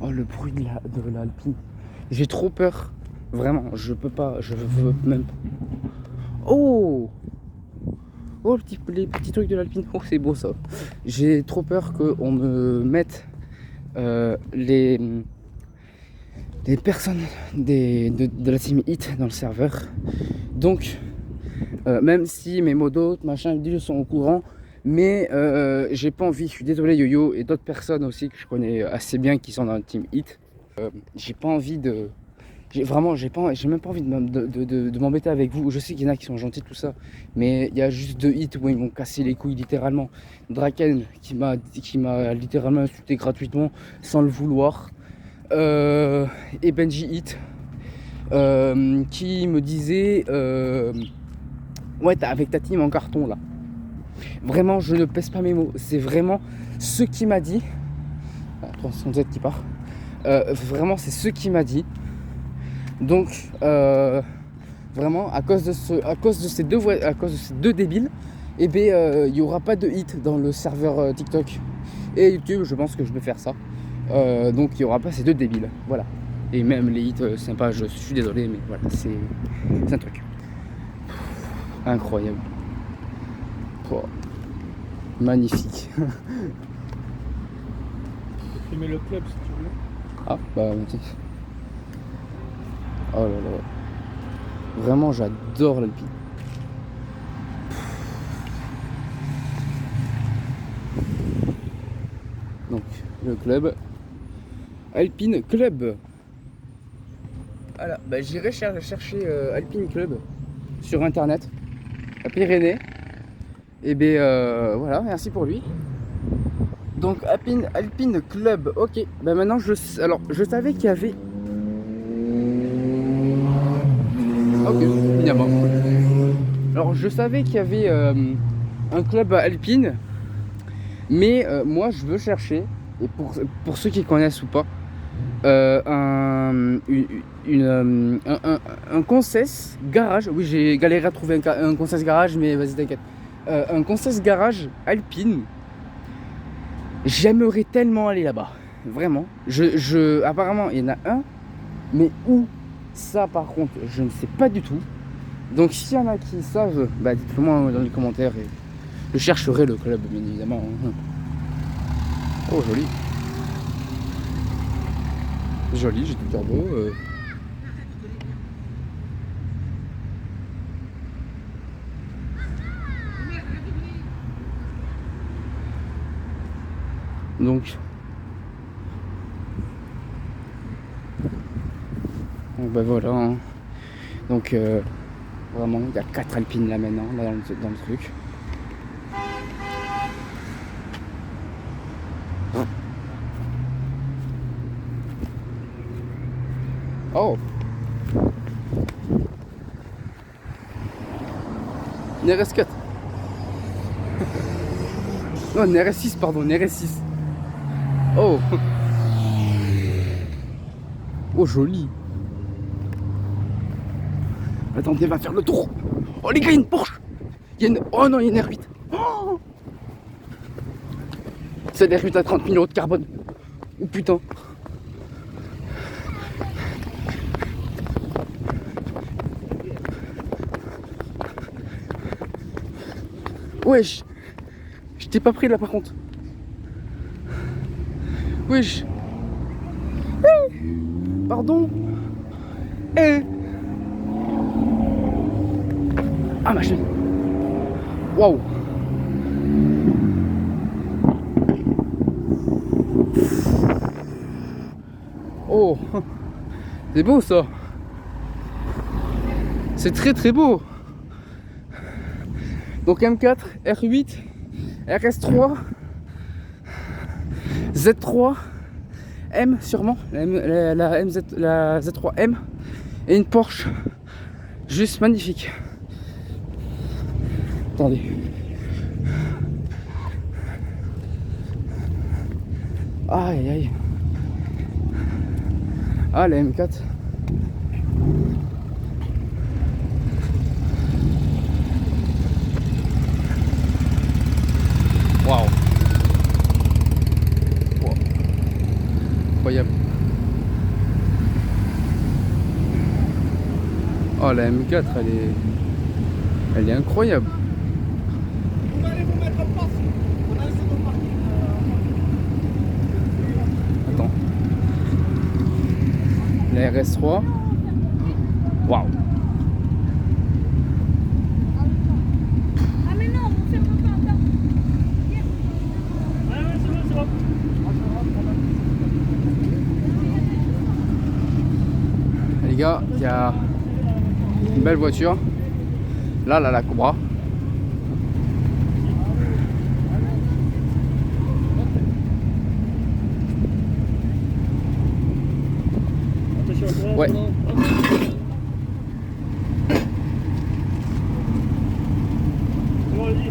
Oh, le bruit de l'Alpine. J'ai trop peur, vraiment, je peux pas, je veux même pas. Oh, les petits trucs de l'Alpine, oh c'est beau ça. J'ai trop peur qu'on me mette les personnes de la team hit dans le serveur. Donc même si mes modos, machin, ils sont au courant, mais j'ai pas envie, je suis désolé Yo-Yo et d'autres personnes aussi que je connais assez bien qui sont dans la team hit. J'ai pas envie de... j'ai même pas envie de m'embêter avec vous. Je sais qu'il y en a qui sont gentils, tout ça, mais il y a juste 2 hits où ils m'ont cassé les couilles littéralement. Draken qui m'a littéralement insulté gratuitement sans le vouloir, et Benji Hit qui me disait ouais, t'es avec ta team en carton là. Vraiment, je ne pèse pas mes mots, c'est vraiment ce qui m'a dit. 367 qui part. Vraiment, c'est ce qui m'a dit. Donc vraiment à cause de ces deux débiles, et ben il y aura pas de hit dans le serveur TikTok et YouTube. Je pense que je vais faire ça. Donc il y aura pas ces deux débiles. Voilà. Et même les hits sympas, je suis désolé, mais voilà, c'est un truc incroyable. Oh, magnifique. Tu mets le club si tu veux. Ah bah oh là là. Vraiment j'adore l'Alpine. Donc le club Alpine Club. Voilà, bah, j'irai chercher Alpine Club sur internet à Pyrénées. Et ben voilà, merci pour lui. Donc Alpine Club, ok. Bah maintenant je savais qu'il y avait. Ok, évidemment. Alors je savais qu'il y avait un club Alpine, mais moi je veux chercher, et pour ceux qui connaissent ou pas, un concess garage. Oui, j'ai galéré à trouver un concess garage, mais vas-y t'inquiète. Un concess garage Alpine. J'aimerais tellement aller là-bas, vraiment. Apparemment il y en a un, mais où ça par contre je ne sais pas du tout. Donc s'il y en a qui savent, bah dites-le moi dans les commentaires et je chercherai le club bien évidemment. Oh joli. Joli, j'ai du turbo. Donc ben voilà, hein. Donc vraiment il y a 4 Alpines là maintenant là dans le truc. Oh, une RS4. Non, une RS6 pardon, une RS6. Oh. Oh, joli. Attendez, va faire le tour. Oh, les gars, il y a une Porsche. Oh non, il y a une R8. Oh, c'est l'R8 à 30 000 euros de carbone. Oh putain. Wesh. Je t'ai pas pris là par contre. Wesh. Pardon. Ah ma chaîne. Waouh. Oh. C'est beau ça. C'est très très beau. Donc M4, R8, RS3, Z3, M sûrement, la Z3M et une Porsche juste magnifique. Attendez. Aïe aïe. Ah la M4. Waouh. Wow. Incroyable. Oh la M4 elle est incroyable. Vous allez vous mettre en place. On a laissé nos parties. Attends. La RS3. Waouh. Ah mais non, on ferme pas, attends. c'est bon. Les gars, il y a une belle voiture. Là, la Cobra. Attention, attention. Ouais. C'est bon, allez-y.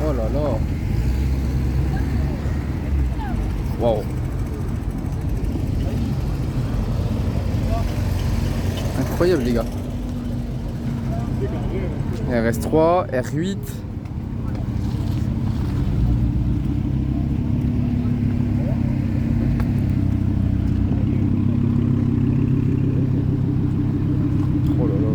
Oh là là. Wow. Incroyable les gars. RS3, R8. Oh là là.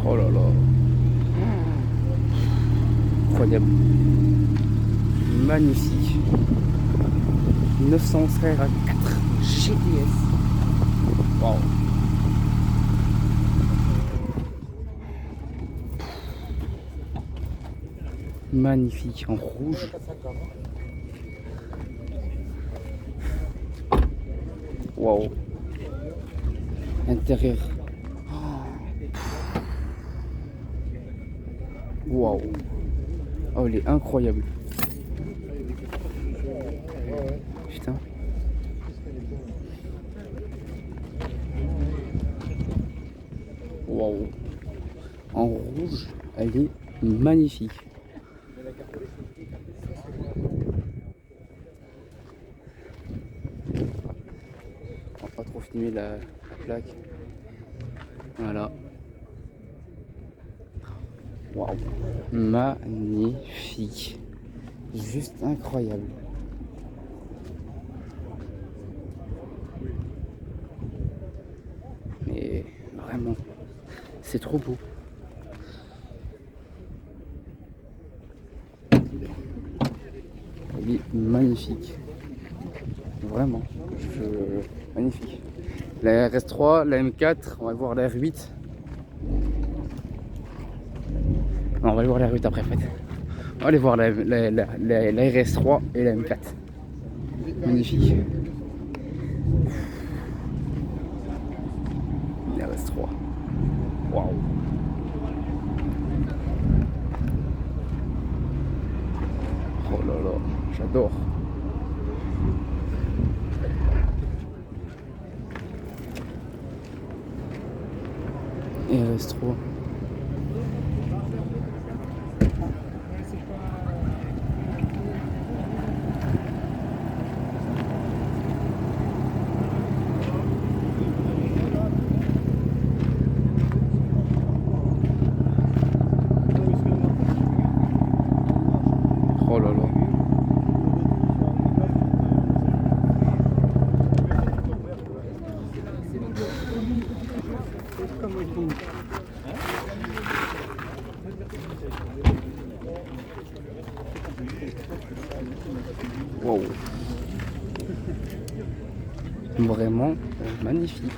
Oh là là. Incroyable. Magnifique. 911 RA4 GTS. Waouh. Magnifique en rouge. Waouh. Intérieur. Waouh. Oh, elle est incroyable. Putain. Waouh. En rouge, elle est magnifique. On va pas trop filmer la plaque. Voilà. Waouh, magnifique, juste incroyable. Mais vraiment, c'est trop beau. Il est magnifique, vraiment, magnifique. La RS3, la M4, on va voir la R8. Non, on va aller voir la R8 après en fait. On va aller voir la RS3 et la M4. Magnifique. La RS3. Waouh. Oh là là, j'adore. Et RS3. Oh là là. Wow. Vraiment magnifique.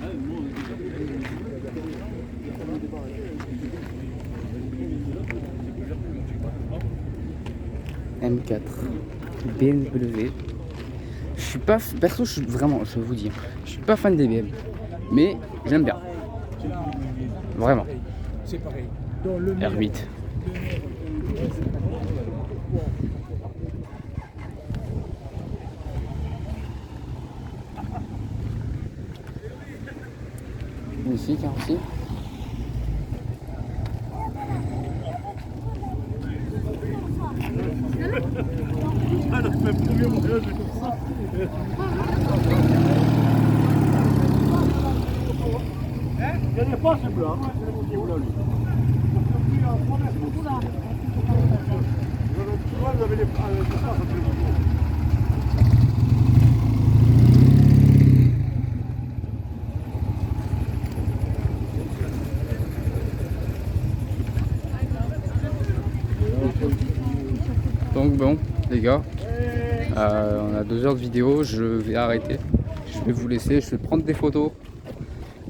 M4 BMW. Je suis pas perso, je vais vous dire, je suis pas fan des BMW, mais j'aime bien. Vraiment. C'est pareil. R8. Magnifique hein, aussi. Ah, là, c'est le premier voyage comme ça. Il n'y a pas ce plat. Il est où là, lui? Vous avez les ça fait le Donc bon les gars, on a 2 heures de vidéo, je vais arrêter, je vais vous laisser, je vais prendre des photos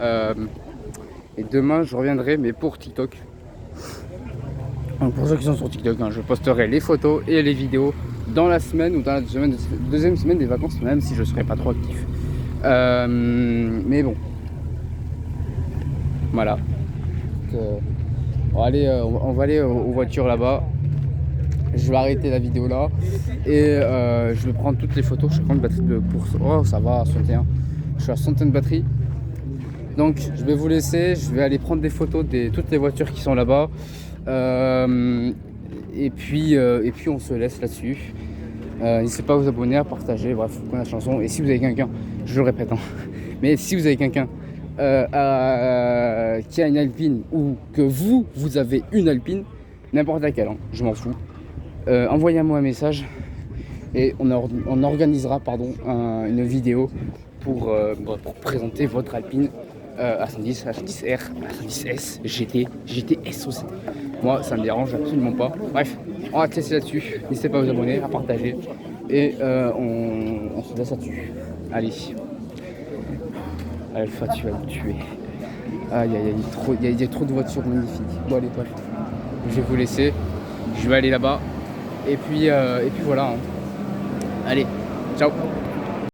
et demain je reviendrai mais pour TikTok. Donc pour ceux qui sont sur TikTok, hein, je posterai les photos et les vidéos dans la semaine ou dans la deuxième semaine des vacances, même si je ne serai pas trop actif. Mais bon, voilà. Donc, on va aller aux voitures là-bas. Je vais arrêter la vidéo là et je vais prendre toutes les photos. Je prends une batterie de course. Oh, ça va, 61. Je suis à 61 de batterie. Donc je vais vous laisser. Je vais aller prendre des photos de toutes les voitures qui sont là-bas. Et puis on se laisse là-dessus. N'hésitez pas à vous abonner, à partager. Bref, vous connaissez la chanson. Et si vous avez quelqu'un, je le répète, hein, mais si vous avez quelqu'un qui a une Alpine ou que vous avez une Alpine, n'importe laquelle, hein, je m'en fous. Envoyez-moi un message et on organisera une vidéo pour présenter votre Alpine A110, A110R, A110S, GT, GTS aussi. Moi ça me dérange absolument pas. Bref, on va te laisser là-dessus. N'hésitez pas à vous abonner, à partager et on se laisse là-dessus. Allez. Alpha, tu vas me tuer. Aïe aïe aïe, il y a trop de voitures magnifiques. Bon allez, bref. Je vais vous laisser. Je vais aller là-bas. Et puis voilà. Hein. Allez, ciao.